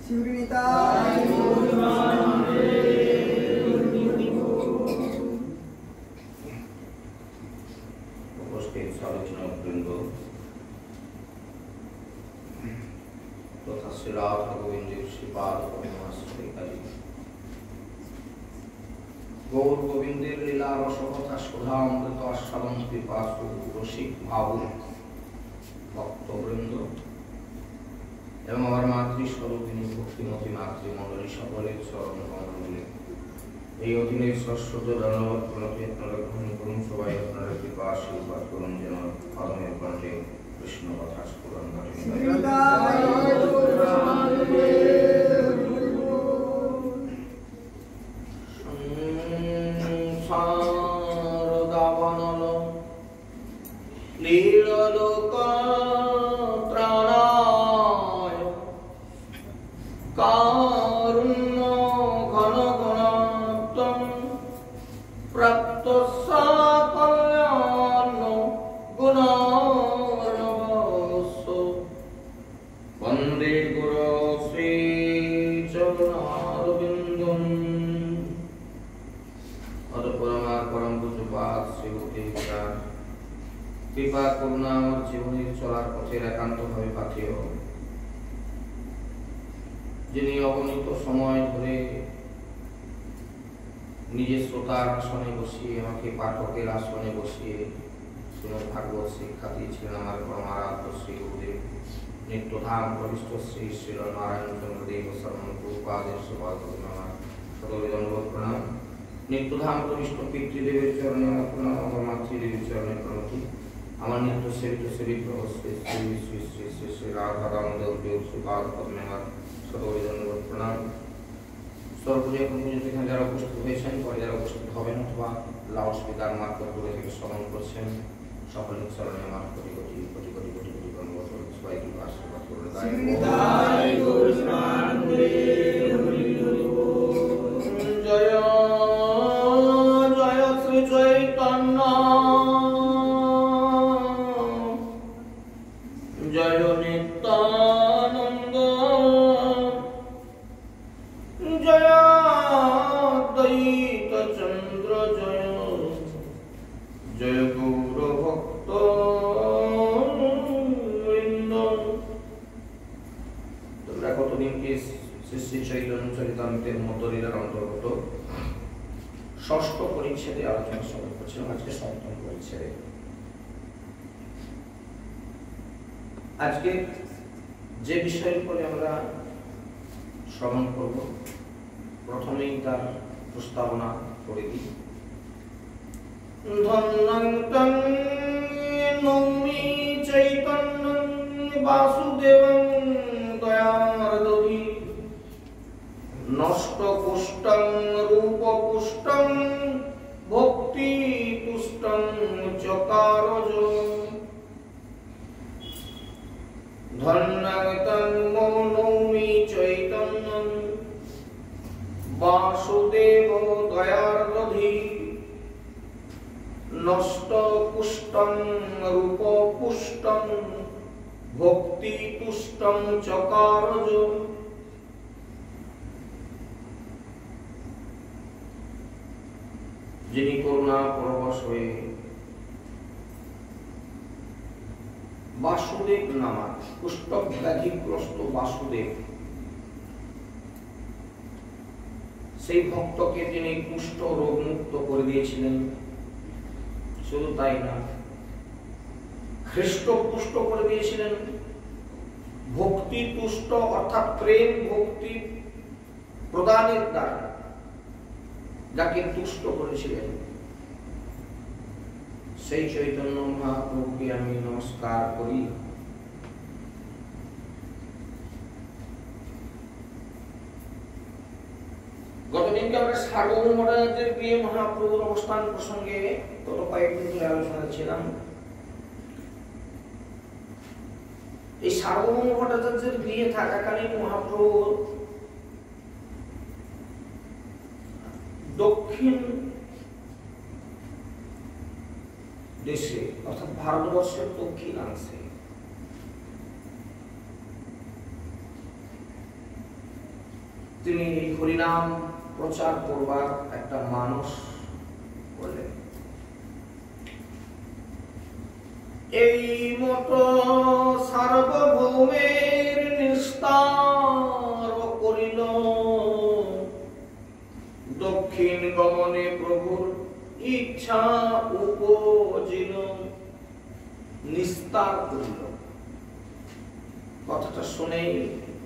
উপস্থিত আলোচনাবৃন্দ তথা শ্রী রাধা গোবিন্দের শ্রীপাদ পদ্মাশ্রয়কারী গৌর গোবিন্দের লীলা রসকথা সুধা অমৃত আস্বাদন পিপাসু রসিক ভাবুক ভক্তবৃন্দ এবং আমার মাতৃস্বরূপিণী ভক্তিমতী মাতৃমণ্ডলী সকলের চরণ কমলে এই অধীনের শাশ্বত ধন্যবাদ প্রণতি আপনারা গ্রহণ করুন। সবাই আপনারা কৃপা আশীর্বাদ করুন যেন আগামী কণ্ঠে কৃষ্ণ কথা স্ফুরণ ঘটে। কৃপা করুণা আমার জীবনের চলার পথের একান্ত ভাবে পাথেয়, যিনি অগণিত সময় ধরে নিজের শ্রোতার আসনে বসিয়ে আমাকে পাঠকের আসনে বসিয়ে শ্রীমদ ভাগবত শিক্ষা দিয়েছিলেন আমার পরমারাধ্য শ্রী গুরুদেব নিত্যধাম প্রবিষ্ট শ্রী শ্রী নারায়ণ চন্দ্র দেব শরণ প্রভুপাদের সুপাদপদ্মে আমার সকলে দণ্ডবত প্রণাম। নিত্যধাম প্রবিষ্ট পিতৃদেবের চরণে আমার প্রণাম, আমার মাতৃদেবীর চরণে প্রণতি। আমার নিত্য সেবিত সেবিত শ্রী শ্রী শ্রী শ্রী শ্রী শ্রী রাধা দামোদর দেব সুপাদপদ্মে আমার সকলে দণ্ডবত প্রণাম। সর্বপূজা এখন পর্যন্ত এখানে যারা উপস্থিত হয়েছেন, পরে যারা উপস্থিত হবেন অথবা লাউড স্পিকার মারফত দূরে থেকে শ্রবণ করছেন, সকলের চরণে আমার কোটি কোটি কোটি কোটি কোটি কোটি ধন্যবাদ। সবাইকে আশীর্বাদ করুন। জয় জয় শ্রী চৈতন্য, জয় নিত্যানন্দ, জয় দ্বৈত চন্দ্র, জয় জয় গৌর ভক্ত বৃন্দ। তোমরা কতদিনকে শ্রী শ্রী চৈতন্য চরিতামৃতের মধ্যলীলার অন্তর্গত ষষ্ঠ পরিচ্ছেদে আলোচনা শ্রবণ করছিলাম। আজকে সপ্তম পরিচ্ছেদে আজকে যে বিষয়ের উপরে আমরা শ্রবণ করব, প্রথমেই তার প্রস্তাবনা করে দিই। ধন্যং তং নৌমি চৈতন্যং বাসুদেবং দয়ার্দধি নষ্ট পুষ্টং রূপ পুষ্টং ভক্তি তুষ্টং চকারজ। ধন্যং তং নৌমি চৈতন্যং বাসুদেব দয়ার্দধি নষ্ট পুষ্টং রূপ পুষ্টং ভক্তি তুষ্টং চকারজ। যিনি করুণা পরবশ হয়ে বাসুদেব নামক কুষ্ঠ ব্যাধিগ্রস্ত বাসুদেব, সেই ভক্তকে তিনি কুষ্ঠ রোগ মুক্ত করে দিয়েছিলেন। শুধু তাই না, খ্রিস্ট পুষ্ট করে দিয়েছিলেন। ভক্তি তুষ্ট অর্থাৎ প্রেম ভক্তি প্রদানের দ্বারা যাকে তুষ্ট করেছিলেন, সেই চৈতন্য মহাপ্রভুকে আমি নমস্কার করি। গতদিনকে আমরা সার্বভৌম ভট্টাচার্যের গৃহে মহাপ্রভুর অবস্থান প্রসঙ্গে গত কয়েকদিন ধরে আলোচনা ছিলাম। এই সার্বভৌম ভট্টাচার্যের গৃহে থাকাকালীন মহাপ্রভু দক্ষিণ দেশে অর্থাৎ ভারতবর্ষের দক্ষিণাংশে তিনি এই হরিনাম প্রচার করবার একটা মানুষ করলেন। এই মতো সার্বভৌমের নিস্তার করিল, দক্ষিণ গমনে প্রভুর ইচ্ছা উপজিল। নিস্তার করিল কথাটা শুনেই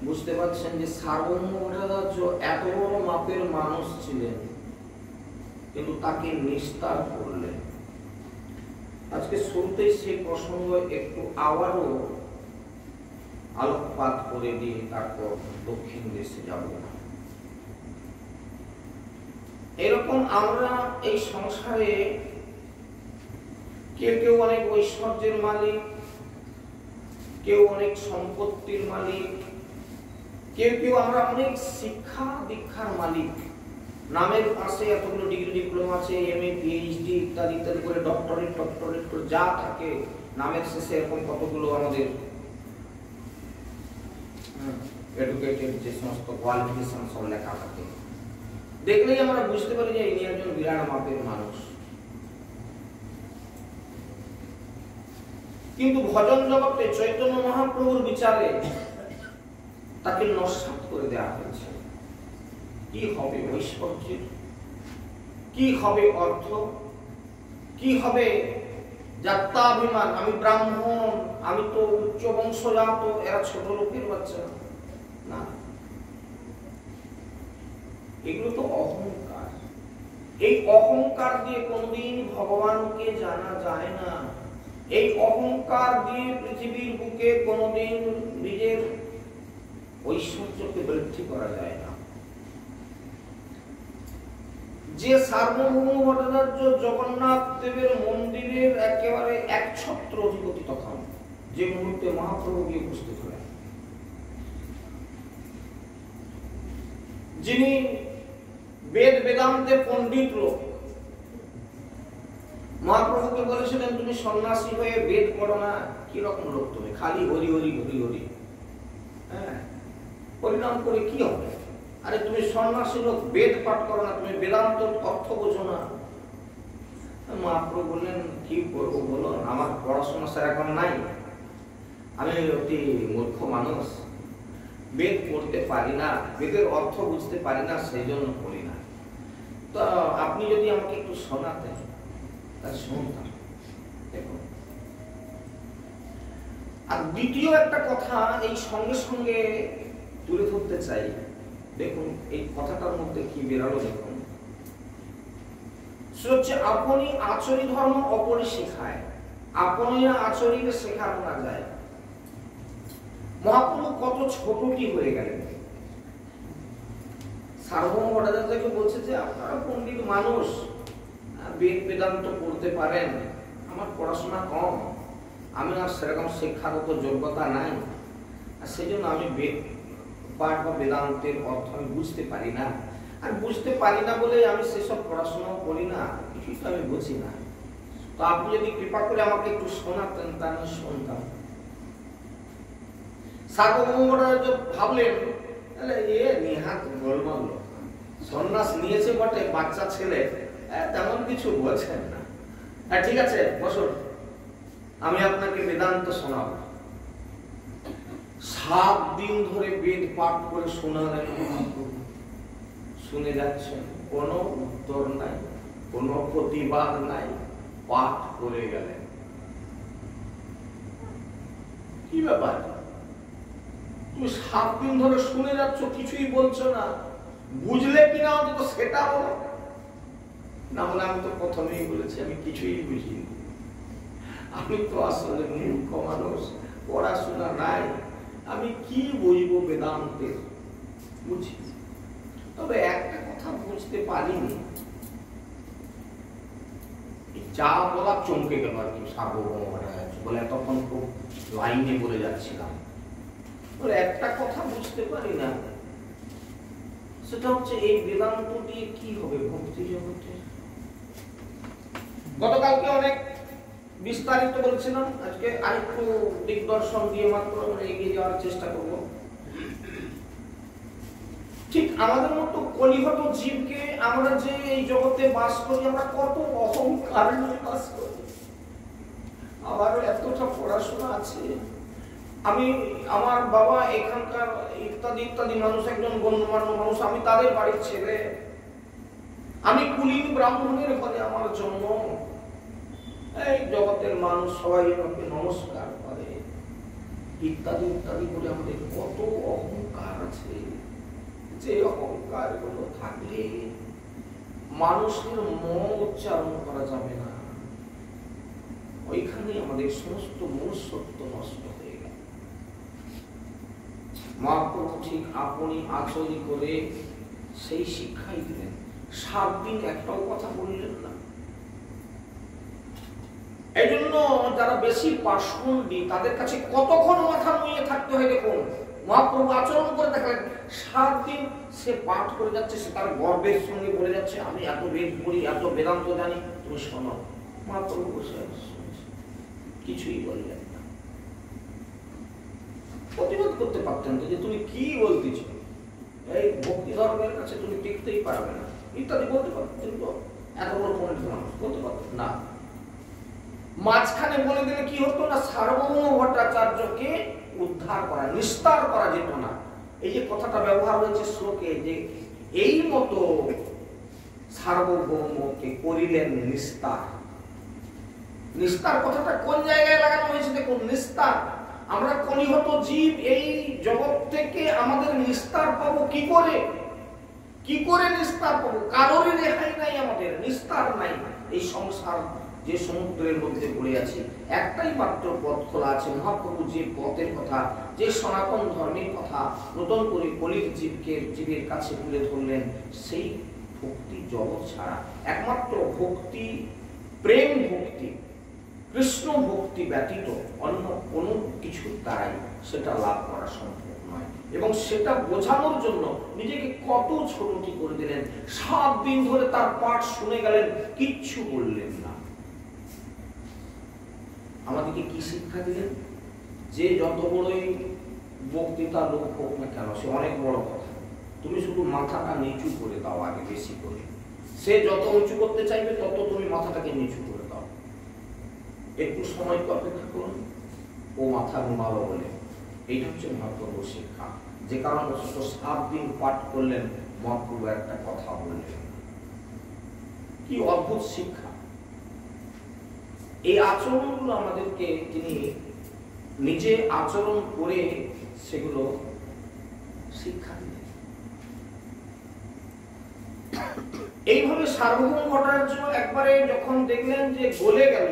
বুঝতে পারছেন যে সার্বভৌম ভট্টাচার্য এত বড় মাপের মানুষ ছিলেন, কিন্তু তাকে নিস্তার করলেন। আজকে শুরুতেই সেই প্রসঙ্গ একটু আবারও আলোকপাত করে দিয়ে তারপর দক্ষিণ দেশে যাব। এরকম আমরা এই সংসারে কেউ কেউ অনেক ঐশ্বর্যের মালিক, কেউ অনেক সম্পত্তির মালিক, কেউ কেউ আমরা অনেক শিক্ষা দীক্ষার মালিক। নামের পাশে এতগুলো ডিগ্রি ডিপ্লোমা আছে, এমএ পিএইচডি ইত্যাদি ইত্যাদি করে ডক্টরেট করে যা থাকে, নামের শেষে এরকম কতগুলো আমাদের এডুকেটেড যে সমস্ত কোয়ালিফিকেশন সব লেখা থাকে। দেখলেই আমরা বুঝতে পারি যে ইনি একজন বিরাট মাপের মানুষ। কিন্তু ভজন জগতে চৈতন্য মহাপ্রভুর বিচারে তাকে নস্যাৎ করে দেওয়া হয়েছে। কি হবে ঐশ্বর্যের, কি হবে অর্থ, কি হবে জাত্যাভিমান, আমি ব্রাহ্মণ, আমি তো উচ্চ বংশজাত, এরা ছোট লোকের বাচ্চা না। এগুলো তো অহংকার। এই অহংকার দিয়ে কোনদিন ভগবানকে জানা যায় না। এই অহংকার দিয়ে পৃথিবীর বুকে কোনদিন নিজের ঐশ্বর্যকে বৃদ্ধি করা যায় না। যে সার্বভৌম ভট্টাচার্য জগন্নাথ দেবের মন্দিরের একেবারে একছত্র অধিপতি, তখন যে মুহূর্তে মহাপ্রভু গিয়ে উপস্থিত হলেন, যিনি বেদ বেদান্তে পণ্ডিত লোক, মহাপ্রভুকে বলেছিলেন তুমি সন্ন্যাসী হয়ে বেদ পড়ো না। কিরকম লোক তুমি, খালি হরি হরি হরি হরি, হ্যাঁ পরিণাম করে কি হবে? আরে তুমি সন্ন্যাসী লোক, বেদ পাঠ করো না, তুমি বেদান্ত অর্থ বোঝো না। মহাপ্রভু বললেন কি করবো বলো, আমার পড়াশোনা সেরকম নাই, আমি অতি মূর্খ মানুষ, বেদ পড়তে পারি না, বেদের অর্থ বুঝতে পারি না, সেই জন্য পড়ি না। তো আপনি যদি আমাকে একটু শোনাতেন তাহলে শুনতাম। দেখুন, আর দ্বিতীয় একটা কথা এই সঙ্গে সঙ্গে তুলে ধরতে চাই। দেখুন এই কথাটার মধ্যে কি বেরালো, দেখুন সে হচ্ছে আপনি আচরি ধর্ম অপরে শেখায়, আপনি আচরিকে শেখানো না যায়। মহাপ্রভু কত ছোটটি হয়ে গেলেন। সার্বভৌম ভট্টাচার্যকে বলছে যে আপনারা পণ্ডিত মানুষ, বেদ বেদান্ত পড়তে পারেন, আমার পড়াশোনা কম, আমি আর সেরকম শিক্ষাগত যোগ্যতা নাই, আর সেই জন্য আমি বেদ পাঠ বা বেদান্তের অর্থ আমি বুঝতে পারি না। আর বুঝতে পারি না বলে আমি সেসব পড়াশোনাও করি না, কিছুই তো আমি বুঝি না। তো আপনি যদি কৃপা করে আমাকে একটু শোনাতেন তা আমি শুনতাম। সার্বভৌম ভট্টাচার্য ভাবলেন তাহলে এ নিহাত গোলমাল লোক, সন্ন্যাস নিয়েছে বটে, বাচ্চা ছেলে, তেমন কিছু বলছেন না। ঠিক আছে বসুন, আমি আপনাকে বেদান্ত শোনাবো। 7 দিন ধরে বেদ পাঠ করে শোনালেন। শুনে যাচ্ছেন, কোনো উত্তর নাই, কোনো প্রতিবাদ নাই, পাঠ করে গেলেন। কি ব্যাপার, তুমি 7 দিন ধরে শুনে যাচ্ছ, কিছুই বলছো না, বুঝলে কিনা অন্তত সেটা বলো। না হলে আমি তো প্রথমেই বলেছি আমি কিছুই বুঝিনি, আমি তো আসলে মূর্খ মানুষ, পড়াশোনা নাই, আমি কি বুঝবো বেদান্তের, বুঝি। তবে একটা কথা বুঝতে পারিনি, যা বলা চমকে গেল আর কি। সার্বভৌম ভট্টাচার্য বলে এতক্ষণ খুব লাইনে বলে যাচ্ছিলাম, বলে একটা কথা বুঝতে পারি না, সেটা হচ্ছে এই বেদান্ত দিয়ে কি হবে ভক্তি জগতে। গতকালকে অনেক বিস্তারিত বলছিলাম, আজকে আরেকটু দিগদর্শন দিয়ে মাত্র আমরা এগিয়ে যাওয়ার চেষ্টা করব। ঠিক আমাদের মতো কলিহত জীবকে আমরা যে এই জগতে বাস করি, আমরা কত অহংকার নিয়ে বাস করি। আমারও এতটা পড়াশোনা আছে, আমি আমার বাবা এখানকার ইত্যাদি ইত্যাদি মানুষ, একজন গণ্যমান্য মানুষ, আমি তাদের বাড়ির ছেলে, আমি কুলীন ব্রাহ্মণের ঘরে আমার জন্ম। এই জগতের মানুষ সবাই আমাকে নমস্কার করে, ইত্যাদি ইত্যাদি করে আমাদের কত অহংকার আছে। যে অহংকার গুলো থাকলে মানুষের মন উচ্চারণ করা যাবে না, ওইখানে আমাদের সমস্ত মনুষ্যত্ব নষ্ট হয়ে গেল। মহাপ্রভু ঠিক আপনি আচরণ করে সেই শিক্ষাই দিলেন। 7 দিন একটাও কথা বললেন না। এই জন্য যারা বেশি পাষণ্ডী তাদের কাছে কতক্ষণ মাথা নুয়ে থাকতে হয় দেখুন। মহাপ্রভু আচরণ করে দেখলেন 7 দিন সে পাঠ করে যাচ্ছে, সে তার গর্বের সঙ্গে বলে যাচ্ছে আমি এত বেদ পড়ি, এত বেদান্ত জানি, তুমি শোনো। মহাপ্রভু বসে কিছুই বললেন না। প্রতিবাদ করতে পারতেন যে তুমি কি বলতেছ, এই ভক্তি ধর্মের কাছে তুমি টিকতেই পারবে না ইত্যাদি বলতে পারতেন, তো এত বড় পণ্ডিত মানুষ বলতে পারতেন না। মাঝখানে বলে দিলে কি হতো না, সার্বভৌম ভট্টাচার্যকে উদ্ধার করা, নিস্তার করা যেত না। এই যে কথাটা ব্যবহার হয়েছে শ্লোকে, যে এই মতো সার্বভৌমকে করিলেন নিস্তার। নিস্তার কথাটা কোন জায়গায় লাগানো হয়েছে দেখুন, নিস্তার। আমরা কলিহত জীব, এই জগৎ থেকে আমাদের নিস্তার পাবো কি করে? কি করে নিস্তার পাবো? কারোরই রেহাই নাই, আমাদের নিস্তার নাই। এই সংসার যে সমুদ্রের মধ্যে পড়ে আছি, একটাই মাত্র পথ খোলা আছে। মহাপ্রভু যে পথের কথা, যে সনাতন ধর্মের কথা নতুন করে কলির জীবের কাছে তুলে ধরলেন, সেই ভক্তি জগৎ ছাড়া একমাত্র ভক্তি, প্রেম ভক্তি, কৃষ্ণ ভক্তি ব্যতীত অন্য কোনো কিছুর দ্বারাই সেটা লাভ করা সম্ভব নয়। এবং সেটা বোঝানোর জন্য নিজেকে কত ছোটটি করে দিলেন। 7 দিন ধরে তার পাঠ শুনে গেলেন, কিচ্ছু বললেন না। আমাদেরকে কি শিক্ষা দিলেন? যে যত বড়ই বক্তৃতা লোক হোক না কেন, সে অনেক বড় কথা, তুমি শুধু মাথাটা নিচু করে দাও আগে বেশি করে। সে যত উঁচু করতে চাইবে তত তুমি মাথাটাকে নিচু করে দাও। একটু সময় অপেক্ষা করুন, ও মাথা ঘুমালো বলে। এইটা হচ্ছে মহাপ্রভুর শিক্ষা। যে কারণে 7 দিন পাঠ করলেন, মহাপ্রভু একটা কথা বললেন। কি অদ্ভুত শিক্ষা! এই আচরণগুলো আমাদেরকে তিনি নিজে আচরণ করে সেগুলো শিক্ষা দিলেন। এইভাবে সার্বভৌম ভট্টাচার্য একবারে যখন দেখলেন যে গলে গেল,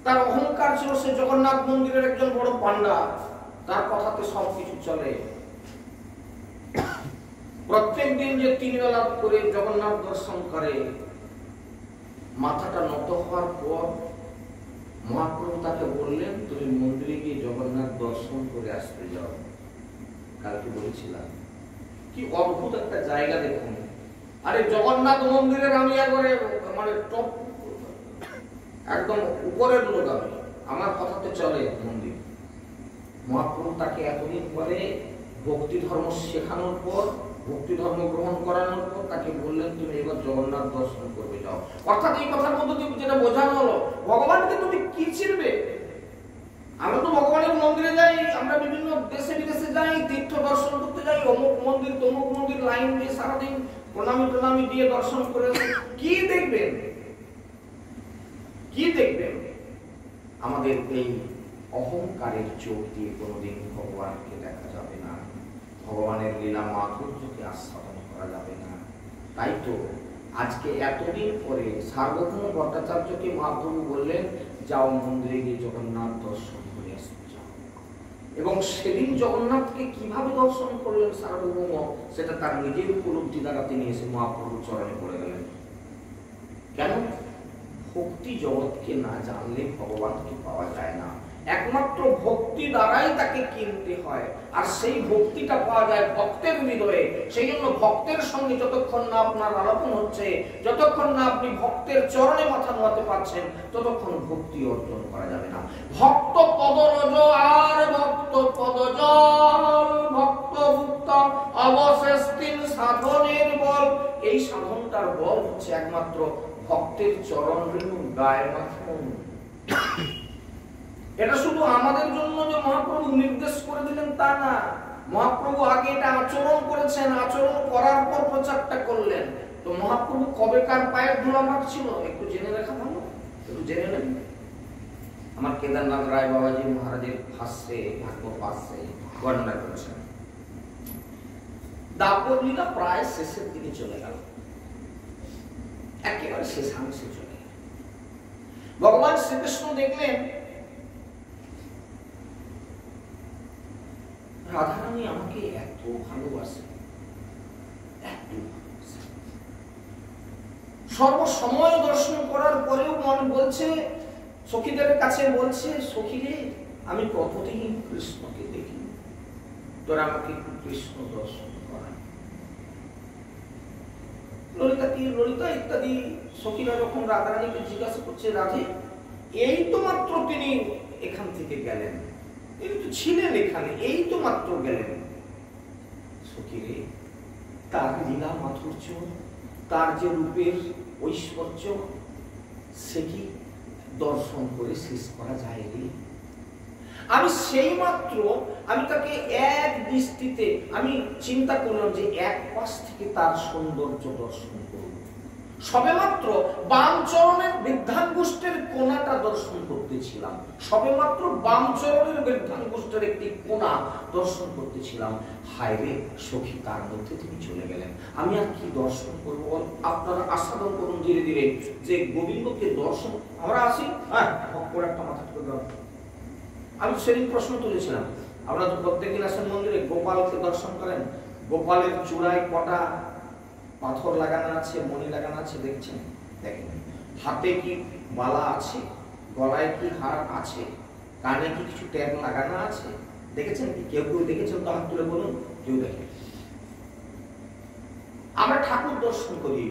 তার অহংকার ছিল সে জগন্নাথ মন্দিরের একজন বড় পান্ডা, তার কথাতে সবকিছু চলে। প্রত্যেক দিন যে 3 বেলা করে জগন্নাথ দর্শন করে, মাথাটা নত হওয়ার পর মহাপ্রভু তাকে বললেন তুমি মন্দিরে গিয়ে জগন্নাথ দর্শন করে আসতে যাও। কালকে বলেছিলাম কি অদ্ভুত একটা জায়গা দেখুন। আরে জগন্নাথ মন্দিরের আমি একবারে মানে টপ, একদম উপরের লোক, আমি আমার কথাতে চলে মন্দির। মহাপ্রভু তাকে এতদিন পরে ভক্তি ধর্ম শেখানোর পর, ভক্তি ধর্ম গ্রহণ করানোর পর তাকে বললেন তুমি এবার জগন্নাথ দর্শন করবে যাও। অর্থাৎ এই কথার মধ্যে যেটা বোঝানো হলো, ভগবানকে তুমি কি চিনবে? আমরা তো ভগবানের মন্দিরে যাই, আমরা বিভিন্ন দেশে বিদেশে যাই, তীর্থ দর্শন করতে যাই, অমুক মন্দির তমুক মন্দির লাইন দিয়ে সারাদিন প্রণামী দিয়ে দর্শন করে কি দেখবেন? কি দেখবেন? আমাদের এই অহংকারের চোখ দিয়ে কোনোদিন ভগবানকে দেখা যাবে না, ভগবানের লীলা মাধুর্যকে আস্বাদন করা যাবে না। তাই তো আজকে এতদিন পরে সার্বভৌম ভট্টাচার্যকে মহাপ্রভু বললেন যাও মন্দিরে গিয়ে জগন্নাথ দর্শন করে আসতে যাও। এবং সেদিন জগন্নাথকে কিভাবে দর্শন করলেন সার্বভৌম, সেটা তার নিজের উপলব্ধি দ্বারা তিনি এসে মহাপ্রভুর চরণে পড়ে গেলেন। কেন? ভক্তি জগৎকে না জানলে ভগবানকে পাওয়া যায় না। একমাত্র ভক্তি দ্বারাই তাকে কিনতে হয়, আর সেই ভক্তিটা পাওয়া যায় ভক্তের হৃদয়ে। সেই জন্য ভক্তের সঙ্গে যতক্ষণ না আপনার আলাপন হচ্ছে, যতক্ষণ না আপনি ভক্তের চরণে মাথা নোয়াতে পারছেন, ততক্ষণ ভক্তি অর্জন করা যাবে না। ভক্ত পদরজ আর ভক্ত পদজল, ভক্ত অবশেষ 3 সাধনের বল। এই সাধনটার বল হচ্ছে একমাত্র ভক্তের চরণ রেণু গায়ে মাখন। এটা শুধু আমাদের জন্য যে মহাপ্রভু নির্দেশ করে দিলেন তা না, মহাপ্রভু আগে এটা আচরণ করেছেন, আচরণ করার পর প্রচারটা করলেন। তো মহাপ্রভু কবেকার পায়ের ধুলা মাখছিল একটু জেনে রাখা ভালো, একটু জেনে নেন। আমার কেদারনাথ রায় বাবাজি মহারাজের ভাষ্যে, ভাগবত ভাষ্যে বর্ণনা করেছেন, দাপর লীলা প্রায় শেষের দিকে চলে গেল, একেবারে শেষাংশে চলে গেল। ভগবান শ্রীকৃষ্ণ দেখলেন রাধারানী আমাকে এত ভালোবাসে, এত ভালোবাসে। সর্বসময় দর্শন করার পরেও মন বলছে, সখীদের কাছে বলছে, সখীরে আমি কতদিন কৃষ্ণকে দেখি, তোরা আমাকে একটু কৃষ্ণ দর্শন করা। ললিতা ইত্যাদি সখীরা যখন রাধারানীকে জিজ্ঞাসা করছে, রাধে এই তো মাত্র তিনি এখান থেকে গেলেন, তিনি তো ছিলেন এখানে, এই তো মাত্র গেলেন, সখীরে তার লীলা মাধুর্য, তার যে রূপের ঐশ্বর্য, সে কি দর্শন করে শেষ করা যায় রে? আমি সেই মাত্র আমি তাকে এক দৃষ্টিতে আমি চিন্তা করলাম যে এক পাশ থেকে তার সৌন্দর্য দর্শন করব। সবেমাত্র বাম চরণের বৃদ্ধাঙ্গুষ্ঠের কোণাটা দর্শন করতেছিলাম, সবেমাত্র বাম চরণের বৃদ্ধাঙ্গুষ্ঠের একটি কোণা দর্শন করতেছিলাম। হায় রে সখী, তার মধ্যে তিনি চলে গেলেন, আমি আর কি দর্শন করবো? আপনারা আস্বাদন করুন ধীরে ধীরে যে গোবিন্দকে দর্শন। আমরা আসি, হ্যাঁ একটা মাথা করে দাও। আমি সেদিন প্রশ্ন তুলেছিলাম, আপনারা তো প্রত্যেকদিন আসেন মন্দিরে, গোপালকে দর্শন করেন, গোপালের চূড়ায় কটা পাথর লাগানো আছে, মণি লাগানো আছে দেখছেন? দেখেন। হাতে কি মালা আছে, গলায় কি হার আছে, কানে কি কিছু ট্যাগ লাগানো আছে, দেখেছেন কি? কেউ কেউ দেখেছেন তো হাত তুলে বলুন, কেউ দেখে। আমরা ঠাকুর দর্শন করি,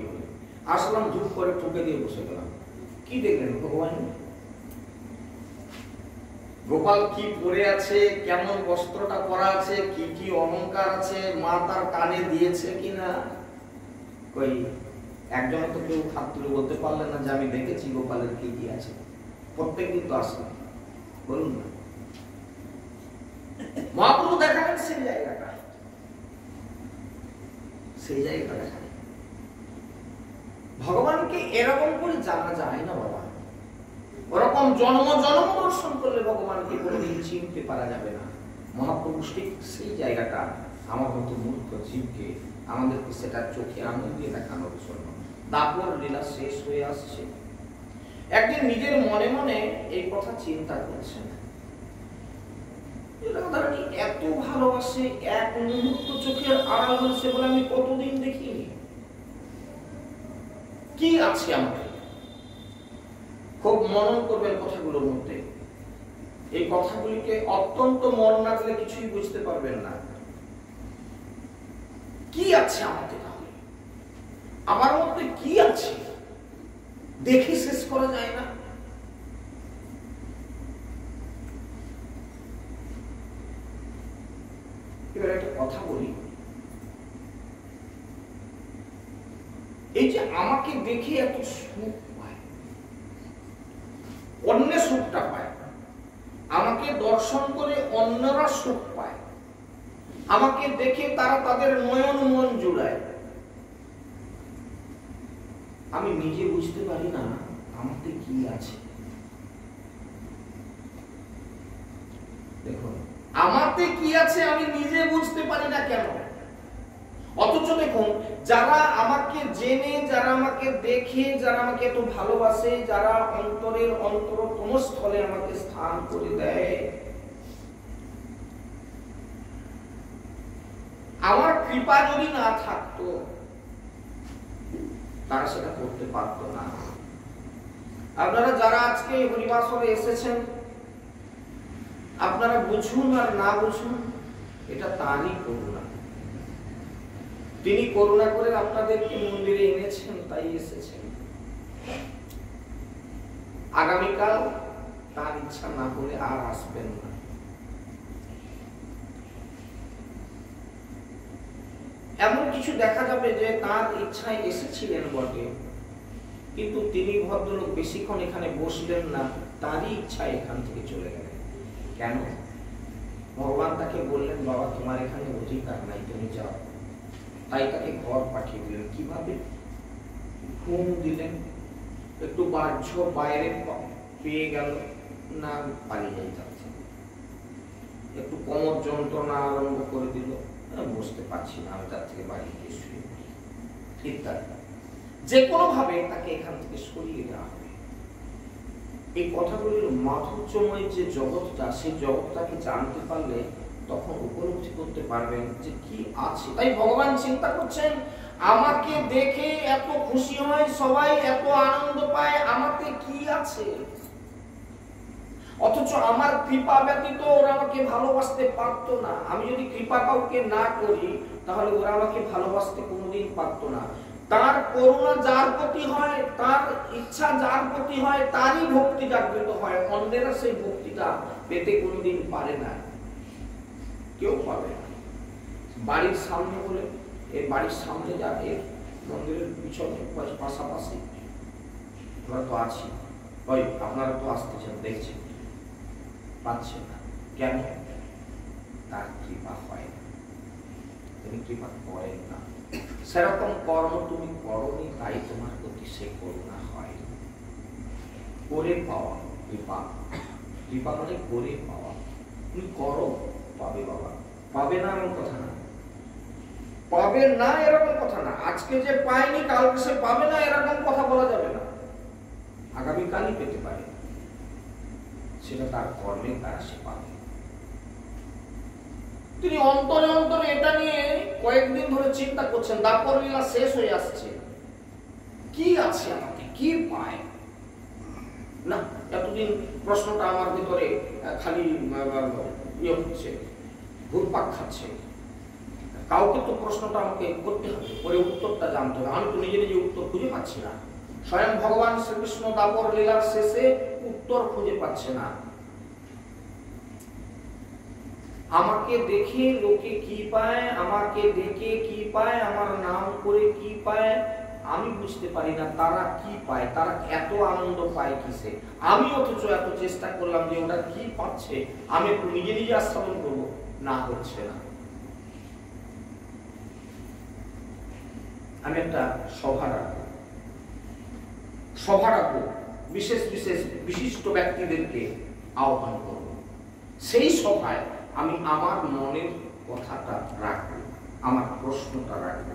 আসলাম ধূপ করে ঠুকে দিয়ে বসে গেলাম, কি দেখলেন ভগবান? গোপাল কি পরে আছে, কেমন বস্ত্রটা পরা আছে, কি কি অলংকার আছে, মা তার কানে দিয়েছে কিনা? কই একজন তো কেউ হাত তুলে বলতে পারলেন না যে আমি দেখেছি গোপালের কি কি আছে। প্রত্যেকদিন তো আসলে বলুন না, মহাপ্রভু দেখালেন সেই জায়গাটা, সেই জায়গাটা দেখালেন। ভগবানকে এরকম করে জানা যায় না বাবা, ওরকম জন্ম জন্ম দর্শন করলে ভগবানকে কোনোদিন চিনতে পারা যাবে না। মহাপ্রভু ঠিক সেই জায়গাটা আমার মতো মূর্খ জীবকে আমাদেরকে সেটা চোখে আঙুল দিয়ে দেখানোর জন্য। দাপর লীলা শেষ হয়ে আসছে, একদিন নিজের মনে মনে এই কথা চিন্তা করছেন, রাধারানী এত ভালোবাসে, এক মুহূর্ত চোখের আড়াল হয়েছে বলে আমি কতদিন দেখিনি, কি আছে আমাকে? খুব মনন করবেন কথাগুলোর মধ্যে, এই কথাগুলিকে অত্যন্ত মন না দিলে কিছুই বুঝতে পারবেন না। কি আছে আমাদের, আমার মধ্যে কি আছে দেখে শেষ করা যায় না। এবার একটা কথা বলি, এই যে আমাকে দেখে এত সুখ পায়, অন্যের সুখটা পায়, আমাকে দর্শন করে অন্যরা সুখ পায়, আমাকে দেখে তারা তাদের নয়ন মন জুড়ায়, আমি নিজে বুঝতে পারি না আমাকে কি আছে। দেখুন আমাতে কি আছে আমি নিজে বুঝতে পারি না কেন? অথচ দেখুন যারা আমাকে জেনে, যারা আমাকে দেখে, যারা আমাকে এত ভালোবাসে, যারা অন্তরের অন্তরতম স্থলে আমাকে স্থান করে দেয়, আমার কৃপা যদি না থাকতো তারা সেটা করতে পারত না। আপনারা যারা আজকে হরিবাসরে এসেছেন, আপনারা বুঝুন আর না বুঝুন, এটা তারই করুণা। তিনি করুণা করে আপনাদেরকে মন্দিরে এনেছেন, তাই এসেছেন। আগামীকাল তার ইচ্ছা না হলে আর আসবেন না। কিছু দেখা যাবে যে তার ইচ্ছায় এসেছিলেন বটে, কিন্তু তিনি ভদ্রলোক বেশিক্ষণ এখানে বসলেন না, তারই ইচ্ছায় এখান থেকে চলে গেলেন। কেন? ভগবান তাকে বললেন, বাবা তোমার এখানে অধিকার নাই, তুমি যাও। তাই তাকে ঘর পাঠিয়ে দিলেন। কিভাবে? ঘুম দিলেন, একটু বাহ্য বাইরে পেয়ে গেল, না পালিয়ে যাই যাচ্ছে, একটু কোমর যন্ত্রণা আরম্ভ করে দিল, বসতে পারছি না, আমি তার থেকে বাড়ি গিয়ে শুয়ে পড়ি, ইত্যাদি। যে কোনো ভাবে তাকে এখান থেকে সরিয়ে দেওয়া হবে। এই কথাগুলির মাধুর্যময় যে জগৎটা, সেই জগৎটাকে জানতে পারলে তখন উপলব্ধি করতে পারবেন যে কি আছে। তাই ভগবান চিন্তা করছেন, আমাকে দেখে এত খুশি হয় সবাই, এত আনন্দ পায়, আমাকে কি আছে? অথচ আমার কৃপা ব্যতীত ওরা আমাকে ভালোবাসতে পারতো না। আমি যদি কৃপা কাউকে না করি, তাহলে ওরা আমাকে ভালোবাসতে কোনোদিন পারতো না। তার করুণা যার প্রতি হয়, তার ইচ্ছা যার প্রতি হয়, তারই ভক্তি জাগ্রত হয়। অন্যেরা সেই ভক্তিটা পেতে কোনোদিন পারে না, কেউ পাবে না। বাড়ির সামনে বলে, এই বাড়ির সামনে যা, এর মন্দিরের পিছনে পাশাপাশি আমরা তো আছি, ওই আপনারা তো আসতেছেন, দেখছেন, পাচ্ছেন না। কেন? তার কৃপা হয় না, তিনি কৃপা করেন না। সেরকম কর্ম তুমি করনি, তাই তোমার প্রতি সে করুণা হয়। করে পাওয়া কৃপা, কৃপা মানে করে পাওয়া। তুমি করো, পাবে বাবা, পাবে না এমন কথা না, পাবে না এরকম কথা না। আজকে যে পায়নি কালকে সে পাবে না এরকম কথা বলা যাবে না। আগামীকালই পেতে পারে, সেটা তার কর্মে দ্বারা সে পাবে। তিনি অন্তরে অন্তরে এটা নিয়ে কয়েকদিন ধরে চিন্তা করছেন। দাপর লীলা শেষ হয়ে আসছে, কি আছে আমাকে, কি পায় না। এতদিন প্রশ্নটা আমার ভিতরে খালি ইয়ে হচ্ছে, ঘুরপাক খাচ্ছে। কাউকে তো প্রশ্নটা আমাকে করতে হবে, করে উত্তরটা জানতে হবে। আমি তো নিজে নিজে উত্তর খুঁজে পাচ্ছি না। স্বয়ং ভগবান শ্রীকৃষ্ণ দাপর লীলার শেষে উত্তর খুঁজে পাচ্ছে না। আমাকে দেখে লোকে কি পায়, আমাকে দেখে কি পায়, আমার নাম করে কি পায়, আমি বুঝতে পারি না তারা কি পায়, তারা এত আনন্দ পায় কিসে। আমি অথচ এত চেষ্টা করলাম যে ওটা কি পাচ্ছে, আমি একটু নিজে নিজে আস্বাদন করবো, না হচ্ছে না। আমি একটা সভা রাখবো, বিশেষ বিশেষ বিশিষ্ট ব্যক্তিদেরকে আহ্বান করব। সেই সভায় আমি আমার মনের কথাটা রাখবো, আমার প্রশ্নটা রাখবো।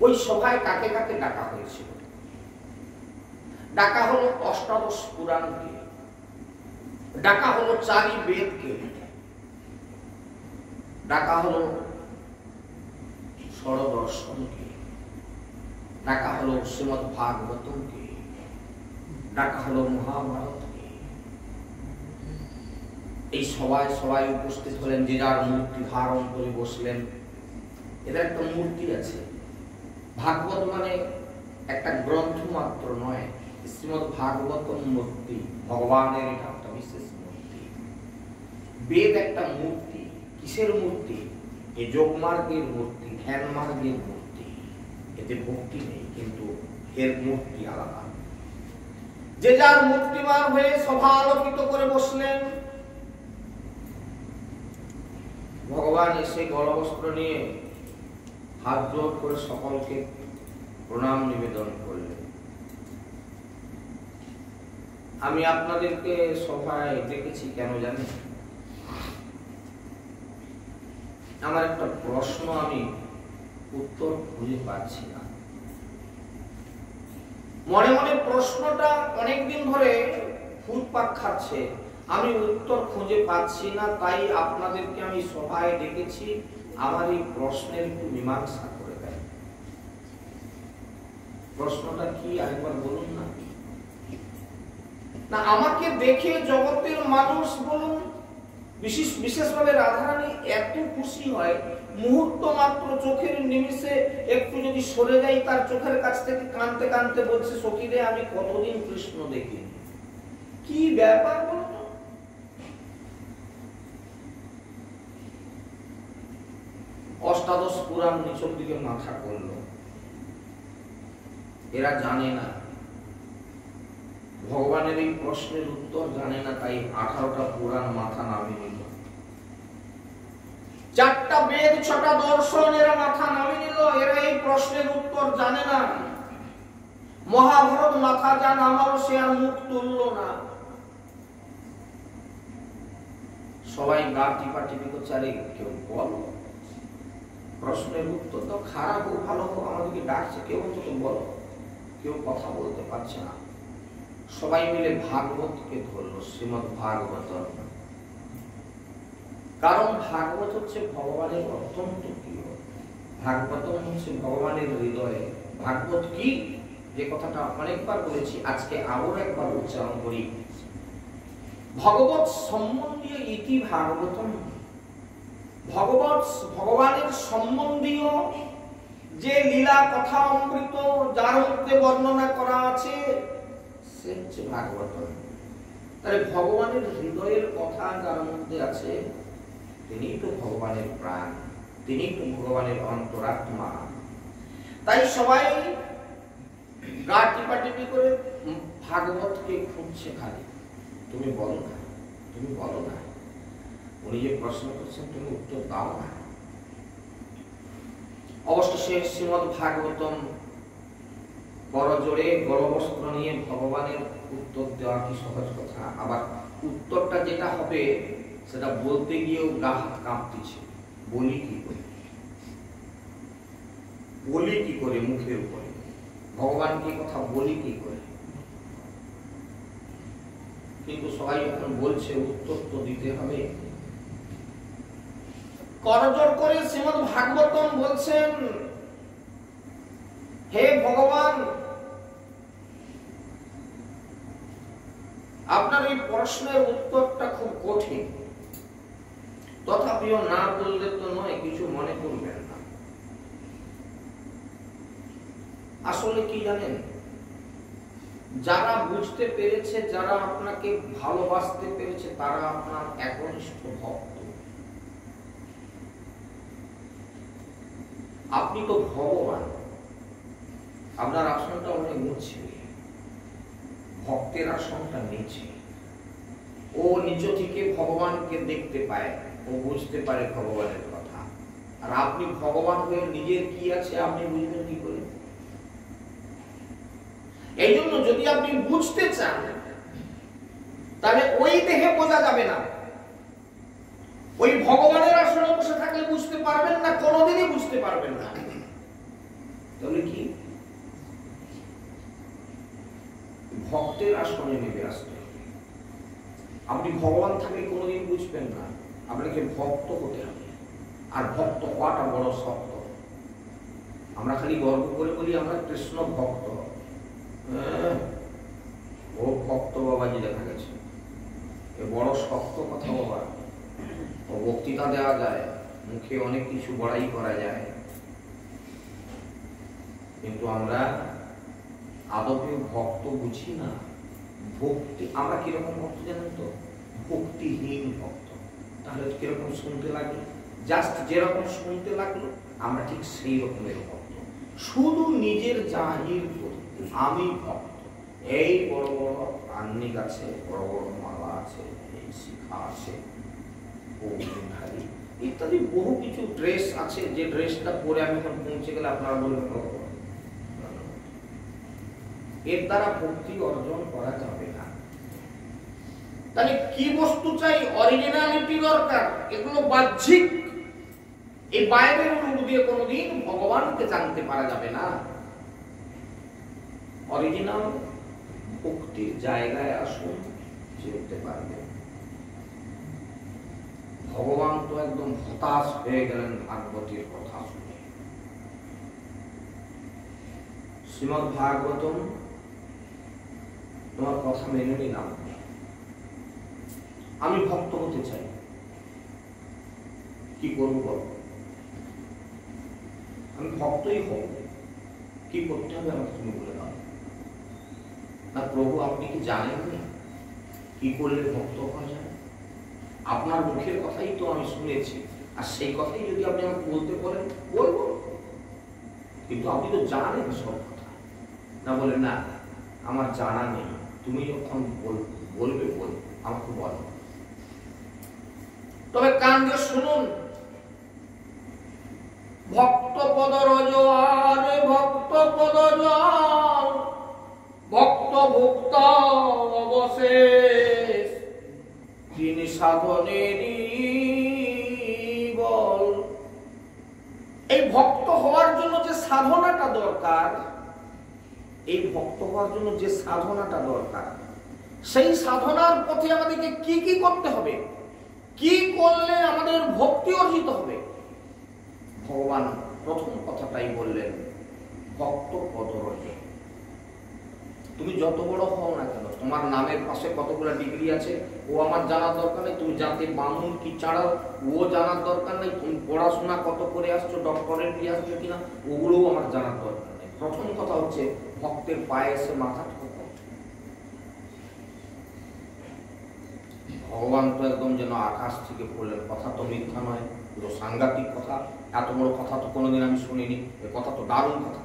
ওই সভায় কাকে কাকে ডাকা হয়েছিল? ডাকা হলো অষ্টাদশ পুরাণকে, ডাকা হলো চারি বেদকে, ডাকা হলো ষড়দর্শনকে, ডাকা হলো শ্রীমদ্ ভাগবতমকে, ডাকা হলো মহাভারতকে। এই সবাই উপস্থিত হলেন, যে যার মূর্তি ধারণ করে বসলেন। এদের একটা মূর্তি আছে। ভাগবত মানে একটা গ্রন্থ মাত্র নয়, শ্রীমদ্ ভাগবতম মূর্তি, ভগবানের এটা একটা বিশেষ মূর্তি। বেদ একটা মূর্তি। কিসের মূর্তি? এই যোগমার্গের মূর্তি, ধ্যান মার্গের মূর্তি। এতে ভক্তি নেই, কিন্তু এর মূর্তি আলাদা। যে যার মূর্তিমান হয়ে সভা আলোকিত করে বসলেন। ভগবান এসে গলবস্ত্র নিয়ে হাত জোড় করে সকলকে প্রণাম নিবেদন করলেন। আমি আপনাদেরকে সভায় ডেকেছি কেন জানেন? আমার একটা প্রশ্ন, আমি উত্তর খুঁজে পাচ্ছি না। মনে মনে প্রশ্নটা অনেকদিন ধরে ঘুরপাক খাচ্ছে, আমি উত্তর খুঁজে পাচ্ছি না। তাই আপনাদেরকে আমি সভায় ডেকেছি, আমার এই প্রশ্নের একটু মীমাংসা করে দেন। প্রশ্নটা কি আরেকবার বলুন না। না, আমাকে দেখে জগতের মানুষ বলুন, বিশেষভাবে রাধারানী এত খুশি হয়, মুহূর্ত মাত্র চোখের নিমিষে একটু যদি সরে যাই তার চোখের কাছ থেকে কাঁদতে কাঁদতে বলছে, সখীরে আমি কতদিন কৃষ্ণ দেখি। কি ব্যাপার বলতো? অষ্টাদশ পুরাণ নিচের দিকে মাথা করল। এরা জানে না, ভগবানের এই প্রশ্নের উত্তর জানে না, তাই 18টা পুরাণ মাথা নামিয়ে নিল। 4টা বেদ 6টা দর্শন এরা মাথা নামিয়ে নিল। এরা এই প্রশ্নের উত্তর জানে না। মহাভারত মাথা যা নামালো সে আর মুখ তুলল না। সবাই গা টিপাটিপি করছে, আরে কেউ বলো, প্রশ্নের উত্তর তো খারাপ হোক ভালো হোক আমাদেরকে ডাকছে, কেউ অন্তত বলো। কেউ কথা বলতে পারছে না। সবাই মিলে ভাগবতকে ধরলো, শ্রীমদ ভাগবত। কারণ ভাগবত হচ্ছে ভগবানের অত্যন্ত প্রিয়। ভাগবত হচ্ছে ভগবানের হৃদয়ে। ভাগবত কি, যে কথাটা অনেকবার বলেছি, আজকে আরো একবার উচ্চারণ করি। ভগবত সম্বন্ধীয় ইতি ভাগবতম। ভগবানের সম্বন্ধীয় যে লীলা কথা অমৃত যার মধ্যে বর্ণনা করা আছে সে হচ্ছে ভাগবতম। তাহলে ভগবানের হৃদয়ের কথা যার মধ্যে আছে তিনি তো ভগবানের প্রাণ, তিনি তো ভগবানের অন্তরাত্মা। তাই সবাই গা টিপাটিপি করে ভাগবতকে খুঁজছে, খালি তুমি বলো না, তুমি বলো না, উনি যে প্রশ্ন করছেন তুমি উত্তর দাও না। অবশেষে শ্রীমদ ভাগবতম করজোড়ে গলবস্ত্র নিয়ে ভগবানের উত্তর দেওয়া কি সহজ কথা। আবার উত্তরটা যেটা হবে সেটা বলতে গিয়েও গা হাত কাঁপতেছে। বলি কি করে, বলি কি করে মুখের উপরে, ভগবানকে কথা বলি কি করে। কিন্তু সবাই যখন বলছে উত্তর তো দিতে হবে। করজোড় করে শ্রীমদ ভাগবতম বলছেন, হে ভগবান, আপনার এই প্রশ্নের উত্তরটা খুব কঠিন, তথাপিও না বললে তো নয়, কিছু মনে করবেন না। আসলে কি জানেন, যারা বুঝতে পেরেছে, যারা আপনাকে ভালোবাসতে পেরেছে, তারা আপনার একনিষ্ঠ ভক্ত। আপনি তো ভগবান, আপনার আসনটা অনেক উঁচু, ভক্তের আসনটা নিচে। ও নিচ থেকে ভগবানকে দেখতে পায়, ও বুঝতে পারে ভগবানের কথা। আর আপনি ভগবান হয়ে নিজের কি আছে আপনি বুঝবেন কি করে? এই জন্য যদি আপনি বুঝতে চান তাহলে ওই দেহে বোঝা যাবে না। ওই ভগবানের আসনে বসে থাকলে বুঝতে পারবেন না, কোনোদিনই বুঝতে পারবেন না। তাহলে কি ভক্তের আসনে নেমে আসতে হবে। আপনি ভগবান থাকলে কোনোদিন বুঝবেন না, আপনাকে ভক্ত হতে হবে। আর ভক্ত হওয়াটা বড় শক্ত। আমরা খালি গর্ব করে বলি আমরা কৃষ্ণ ভক্ত, ও ভক্ত বাবাজি দেখা গেছে, এ বড় শক্ত কথা বাবা। ও বক্তৃতা দেওয়া যায়, মুখে অনেক কিছু বড়াই করা যায়, কিন্তু আমরা আদপে ভক্ত বুঝি না। ভক্তি আমরা কিরকম ভক্ত জানেন তো? ভক্তিহীন ভক্ত। তাহলে কিরকম শুনতে লাগলো? জাস্ট যেরকম শুনতে লাগলো আমরা ঠিক সেই রকমের ভক্ত। শুধু নিজের জাহির করি আমি ভক্ত। এই বড় বড় আন্নিক আছে, বড় বড় মালা আছে, এই শিখা আছে, ইত্যাদি বহু কিছু ড্রেস আছে, যে ড্রেসটা পরে আমি এখন পৌঁছে গেলে আপনারা বলবেন এর দ্বারা ভক্তি অর্জন করা যাবে না। তাহলে কি বস্তু চাই? অরিজিনালিটি দরকার। এগুলো বাহ্যিক, এই বাইরের রূপ দিয়ে কোনোদিন ভগবানকে জানতে পারা যাবে না। অরিজিনাল ভক্তির জায়গায় আসুন, চিনতে পারবে। ভগবান তো একদম হতাশ হয়ে গেলেন ভাগবতীর কথা শুনে। শ্রীমদ ভাগবতম তোমার কথা মেনে নিলাম, আমি ভক্ত হতে চাই, কি করবো বলো? আমি ভক্তই হব, কি করতে হবে আমাকে তুমি বলে দাও না। প্রভু আপনি কি জানেন না কি করলে ভক্ত হওয়া যায়? আপনার মুখের কথাই তো আমি শুনেছি, আর সেই কথাই যদি আপনি আমাকে বলতে বলেন বলবো, কিন্তু আপনি তো জানেন সব কথা। না বলেন না আমার জানা নেই, তুমি যখন বলবে আমাকে বলো। তবে কান দিয়ে শুনুন, ভক্ত পদ রজ আর ভক্ত পদ জল, ভক্ত ভুক্ত অবশেষ, তিনি সাধনেরই বল। এই ভক্ত হওয়ার জন্য যে সাধনাটা দরকার, এই ভক্ত হওয়ার জন্য যে সাধনাটা দরকার, সেই সাধনার পথে আমাদেরকে কি কি করতে হবে, কি করলে আমাদের ভক্তি অর্জিত হবে, ভগবান প্রথম কথাটাই বললেন, ভক্ত পদরজ। তুমি যত বড় হও না কেন, তোমার নামের পাশে কতগুলো ডিগ্রি আছে ও আমার জানার দরকার নেই। তুমি জানতে বামুন কি চাড়াও ও জানার দরকার নেই। তুমি পড়াশোনা কত করে আসছো, ডক্টরেট দিয়ে আসছো কিনা, ওগুলোও আমার জানার দরকার নেই। প্রথম কথা হচ্ছে ভক্তের পায়ে এসে মাথা ঠোকো। ভগবান তো একদম যেন আকাশ থেকে পড়লেন, কথা তো মিথ্যা নয়, পুরো সাংঘাতিক কথা। এত বড় কথা তো কোনোদিন আমি শুনিনি, এ কথা তো দারুণ কথা।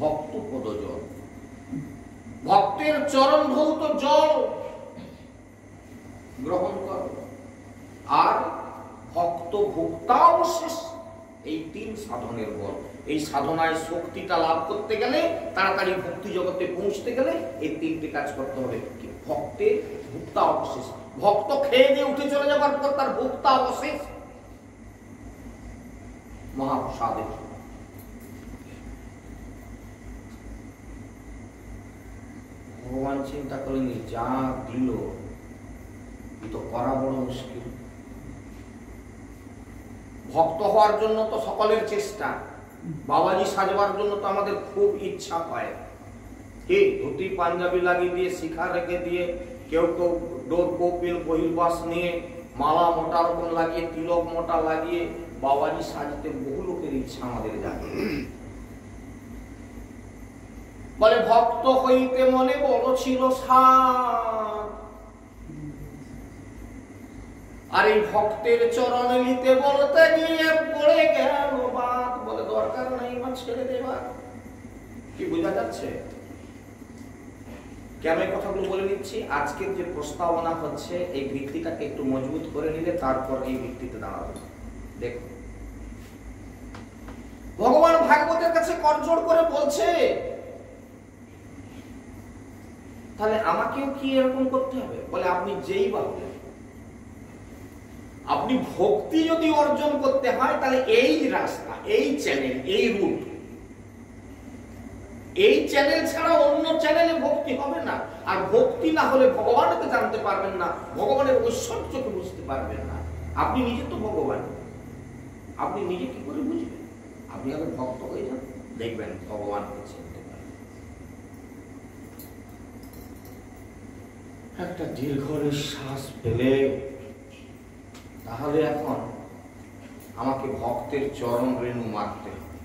ভক্ত পদ জল, ভক্তের চরণ ধৌত জল গ্রহণ কর, আর ভক্ত ভোক্তা অবশেষ, এই তিন সাধনের বল। এই সাধনায় শক্তিটা লাভ করতে গেলে, তাড়াতাড়ি ভক্তি জগতে পৌঁছতে গেলে এই তিনটি কাজ করতে হবে। কি? ভক্তের ভোক্তা অবশেষ। ভক্ত খেয়ে দিয়ে উঠে চলে যাবার পর তার ভোক্তা অবশেষ মহাপ্রসাদের। ভগবান চিন্তা করেনি যা দিল তো করা বড় মুশকিল। ভক্ত হওয়ার জন্য তো সকলের চেষ্টা, বাবাজি সাজবার জন্য তো আমাদের খুব ইচ্ছা হয়। কি ধুতি পাঞ্জাবি লাগিয়ে দিয়ে, শিখা রেখে দিয়ে, কেউ কেউ ডোর কপিল বহির্বাস নিয়ে, মালা মোটা রকম লাগিয়ে, তিলক মোটা লাগিয়ে বাবাজি সাজতে বহু লোকের ইচ্ছা আমাদের জাগে। বলে ভক্ত হইতে মনে বড় ছিল সাধ, আর এই ভক্তের চরণ নিতে বলতে গিয়ে পড়ে গেল বাদ। বলে দরকার নাই বা ছেড়ে দেবার। কি বোঝা যাচ্ছে? কেন এই কথাগুলো বলে নিচ্ছি? আজকের যে প্রস্তাবনা হচ্ছে এই ভিত্তিটাকে একটু মজবুত করে নিলে তারপর এই ভিত্তিতে দাঁড়াবে। দেখো, ভগবান ভাগবতের কাছে করজোড় করে বলছে, তাহলে আমাকেও কি এরকম করতে হবে? বলে আপনি যেই বা হলেন, আপনি ভক্তি যদি অর্জন করতে হয় তাহলে এই রাস্তা, এই চ্যানেল, এই রুট, এই চ্যানেল ছাড়া অন্য চ্যানেলে ভক্তি হবে না। আর ভক্তি না হলে ভগবানকে জানতে পারবেন না, ভগবানের ঐশ্বর্যকে বুঝতে পারবেন না। আপনি নিজে তো ভগবান, আপনি নিজে কি করে বুঝবেন? আপনি আগে ভক্ত হয়ে যান, দেখবেন ভগবানকে চিনতে পারবেন। একটা দীর্ঘ নিঃশ্বাস ফেলে, তাহলে এখন আমাকে ভক্তের চরণ রেণু মারতে হবে।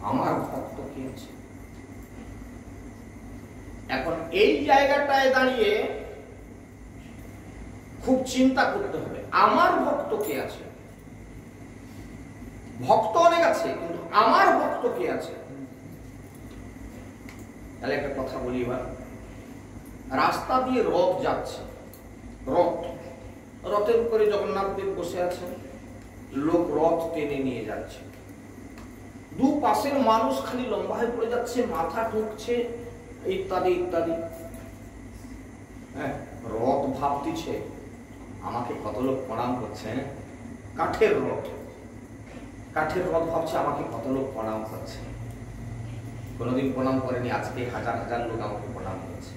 আমার ভক্ত কি আছে? এখন এই জায়গাটায় দাঁড়িয়ে খুব চিন্তা করতে হবে, আমার ভক্ত কে আছে? ভক্ত অনেক আছে, কিন্তু আমার ভক্ত কে আছে? তাহলে একটা কথা বলি এবার। রাস্তা দিয়ে রথ যাচ্ছে, রথের উপরে জগন্নাথ দেব বসে আছেন, লোক রথ টেনে নিয়ে যাচ্ছে। দু পাশের মানুষ খালি লম্বা হয়ে পড়ে যাচ্ছে, মাথা ঠুকছে, ইত্যাদি ইত্যাদি। হ্যাঁ, রথ ভাবতিছে আমাকে কত লোক প্রণাম করছে। কাঠের রথ ভাবছে আমাকে কত লোক প্রণাম করছে। কোনোদিন প্রণাম করেনি, আজকে হাজার হাজার লোক আমাকে প্রণাম করছে।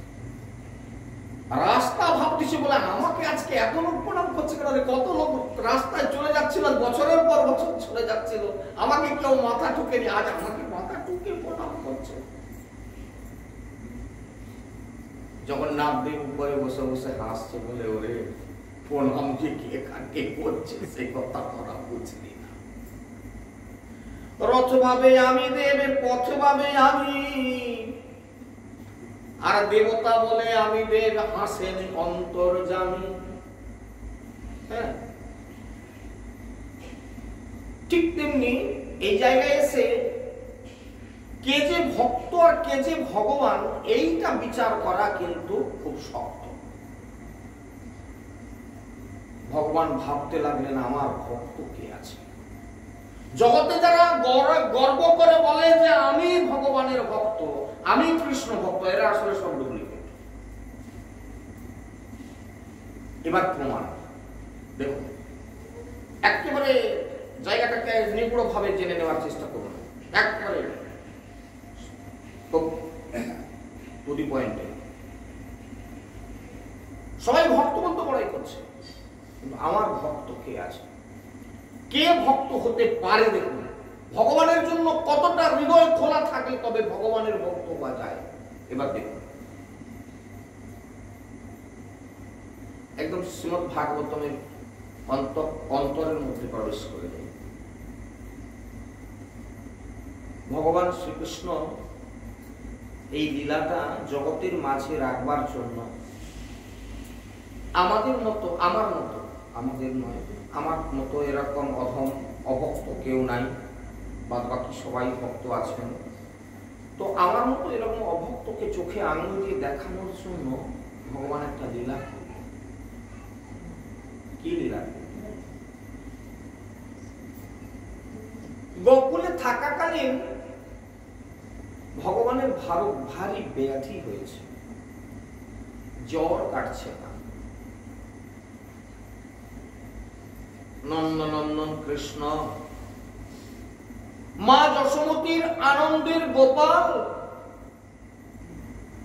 রাস্তা ভাবতেছে বলে আমাকে আজকে এত লোক প্রণাম করছে কেন? কত লোক রাস্তায় চলে যাচ্ছিল, বছরের পর বছর চলে যাচ্ছিল, আমাকে কেউ মাথা ঠুকেনি, আজ আমাকে মাথা ঠুকে প্রণাম করছে। জগন্নাথ দেব উপরে বসে বসে হাসছে, বলে ওরে প্রণাম যে কে করছে সে কথা তোরা বুঝলি না। রথ ভাবে আমি দেব, পথ ভাবে আমি, আর দেবতা বলে আমি দেব হাসেন অন্তর্যামী। হ্যাঁ, ঠিক তেমনি এই জায়গায় এসে কে যে ভক্ত আর কে যে ভগবান এইটা বিচার করা কিন্তু খুব শক্ত। ভগবান ভাবতে লাগলেন আমার ভক্ত কে আছে। জগতে যারা গর্ব করে বলে যে আমি ভগবানের ভক্ত, আমি কৃষ্ণ ভক্ত, এরা আসলে সব ডুপ্লিকেট। এবার প্রমাণ দেখুন, একেবারে জায়গাটাকে নিগুড় ভাবে জেনে নেওয়ার চেষ্টা করুন, একেবারে টু দি পয়েন্টে। সবাই ভক্ত বলতে বড়াই করছে, কিন্তু আমার ভক্ত কে আছে, কে ভক্ত হতে পারে? দেখুন ভগবানের জন্য কতটা হৃদয় খোলা থাকে তবে ভগবানের ভক্ত হওয়া যায়। এবার দেখুন একদম শ্রীমদ ভাগবতমের অন্তরের মধ্যে প্রবেশ করে দেয়। ভগবান শ্রীকৃষ্ণ এই লীলাটা জগতের মাঝে রাখবার জন্য আমাদের মতো, আমার মতো, আমাদের নয়, আমার মতো এরকম অধম অভক্ত কেউ নাই, বাদ বাকি সবাই ভক্ত আছেন। তো আমার মতো এরকম অভক্তকে চোখে আঙুল দিয়ে দেখানোর জন্য ভগবান একটা লীলা। কি লীলা? গোকুলে থাকাকালীন ভগবানের ভারী ব্যাধি হয়েছে, জ্বর কাটছে না। নন্দনন্দন কৃষ্ণ, মা যশোমতীর আনন্দের গোপাল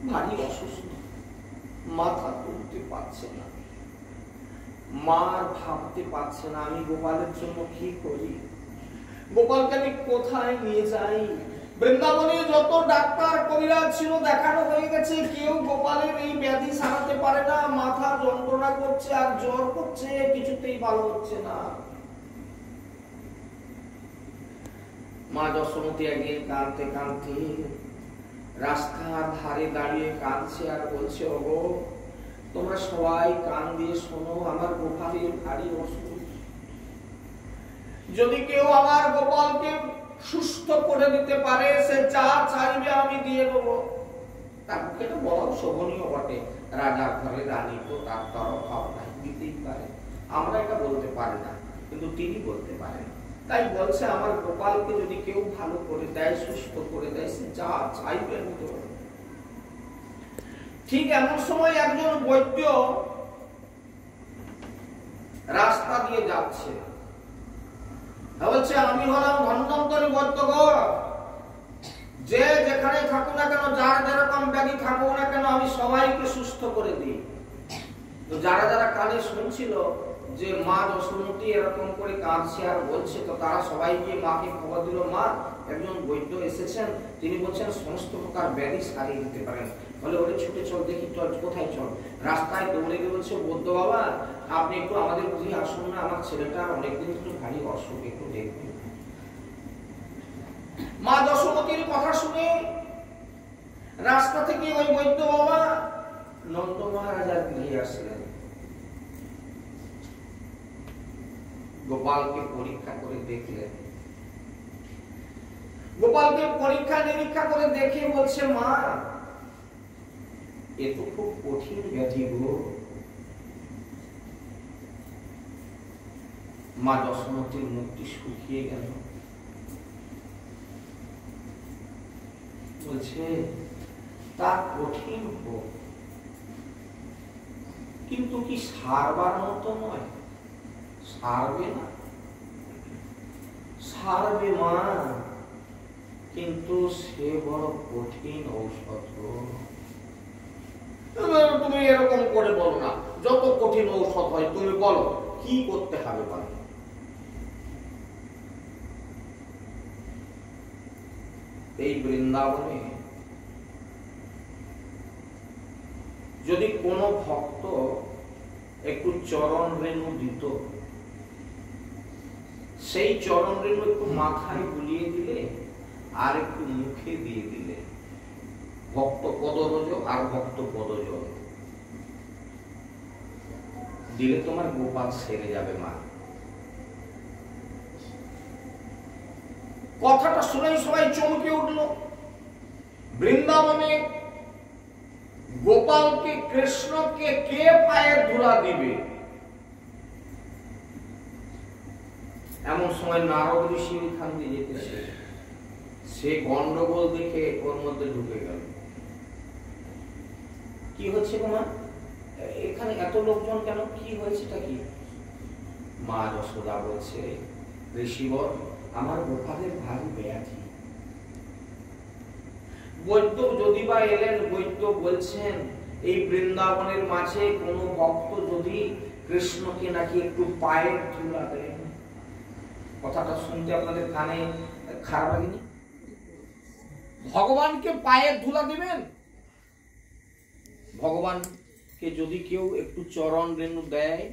ভারী অসুস্থ, মাথা তুলতে পারছে না, মা ভাবতে পারছে না আমি গোপালের জন্য কি করি, গোপালকে আমি কোথায় নিয়ে যাই। বৃন্দাবনে যত ডাক্তার কবিরাজ ছিল দেখানো হয়ে গেছে, কেউ গোপালের এই ব্যাধি সারাতে পারে না। মাথা যন্ত্রণা করছে আর জ্বর করছে, কিছুতেই ভালো হচ্ছে না। মা যশোমতী একদিন কাঁদতে কাঁদতে রাস্তার ধারে দাঁড়িয়ে কাঁদছে আর বলছে, ওগো তোমরা সবাই কান দিয়ে শোনো, আমার গোপালের ভারী অসুখ, যদি কেউ আমার গোপালকে সুস্থ করে দিতে পারে, সে যা চাইবে আমি দিয়ে দেবো। তার মুখে তো বড় শোভনীয় বটে, রাজার ঘরে রানী, তো তার তার অভাব নাই, দিতেই পারে। আমরা এটা বলতে পারি না, কিন্তু তিনি বলতে পারেন। তাই বলছে আমার গোপালকে যদি কেউ ভালো করে দেয়, সুস্থ করে দেয়, সে যা চাইবে আমি দেব। ঠিক এমন সময় একজন বৈদ্য রাস্তা দিয়ে যাচ্ছে, বলছে আমি হলাম ধন্বন্তরী বৈদ্যগণ, যে যেখানে থাকুক না কেন, যার যেরকম ব্যাধি থাকুক না কেন, আমি সবাইকে সুস্থ করে দিই। তো যারা যারা কানে শুনছিল যে মা যশোমতী এরকম করে কাঁদছে আর বলছে, তো তারা সবাই গিয়ে মাকে খবর দিল, মা একজন বৈদ্য এসেছেন, তিনি বলছেন সমস্ত প্রকার ব্যাধি সারিয়ে দিতে পারেন। বলে ওরে ছুটে চল দেখি, চল কোথায় চল। রাস্তায় দৌড়ে গিয়ে বলছে, বৈদ্য বাবা আপনি একটু আমাদের বুঝিয়ে আসুন না, আমার ছেলেটা অনেকদিন একটু ভারী অসুখ, একটু দেখবেন। মা যশোমতীর কথা শুনে রাস্তা থেকে ওই বৈদ্য বাবা নন্দ মহারাজার গৃহে আসলেন। গোপালকে পরীক্ষা করে দেখলেন, গোপালকে পরীক্ষা নিরীক্ষা করে দেখে বলছে, মা এ তো খুব কঠিন ব্যাধি গো। মা যশোমতীর মুখটি শুকিয়ে গেল, বলছে তা কঠিন হোক, কিন্তু কি সারবার মতো নয়, সারবে না? সারবে মা, কিন্তু সে বড় কঠিন ঔষধ। তুমি এরকম করে বলো না, যত কঠিন ঔষধ হয় তুমি বলো কি করতে হবে। বলো এই বৃন্দাবনে যদি কোনো ভক্ত একটু চরণ রেণু দিত, সেই চরণ রেণু একটু মাথায় বুলিয়ে দিলে আর একটু মুখে দিয়ে দিলে, ভক্ত পদরজ আর ভক্ত পদজ দিলে তোমার গোপাল সেরে যাবে মা। কথাটা শুনেই সবাই চমকে উঠল। বৃন্দাবনে গোপালকে, কৃষ্ণকে কে পায়ের ধুলা দিবে? এমন সময় নারদ ঋষি ওইখান দিয়ে যেতেছে, সে গন্ডগোল দেখে ওর মধ্যে ঢুকে গেল। কি হচ্ছে তোমার এখানে, এত লোকজন কেন, কি হয়েছেটা কি? মা যশোদা বলছে, ঋষিবর আমার গোপালের ভারী ব্যাধি। বৈদ্য যদি বা এলেন, বৈদ্য বলছেন এই বৃন্দাবনের মাঝে কোন ভক্ত যদি কৃষ্ণকে নাকি একটু পায়ের ধুলা দেন। কথাটা শুনতে আপনাদের কানে খারাপ লাগেনি? ভগবানকে পায়ের ধুলা দিবেন? ভগবানকে যদি কেউ একটু চরণ রেণু দেয়,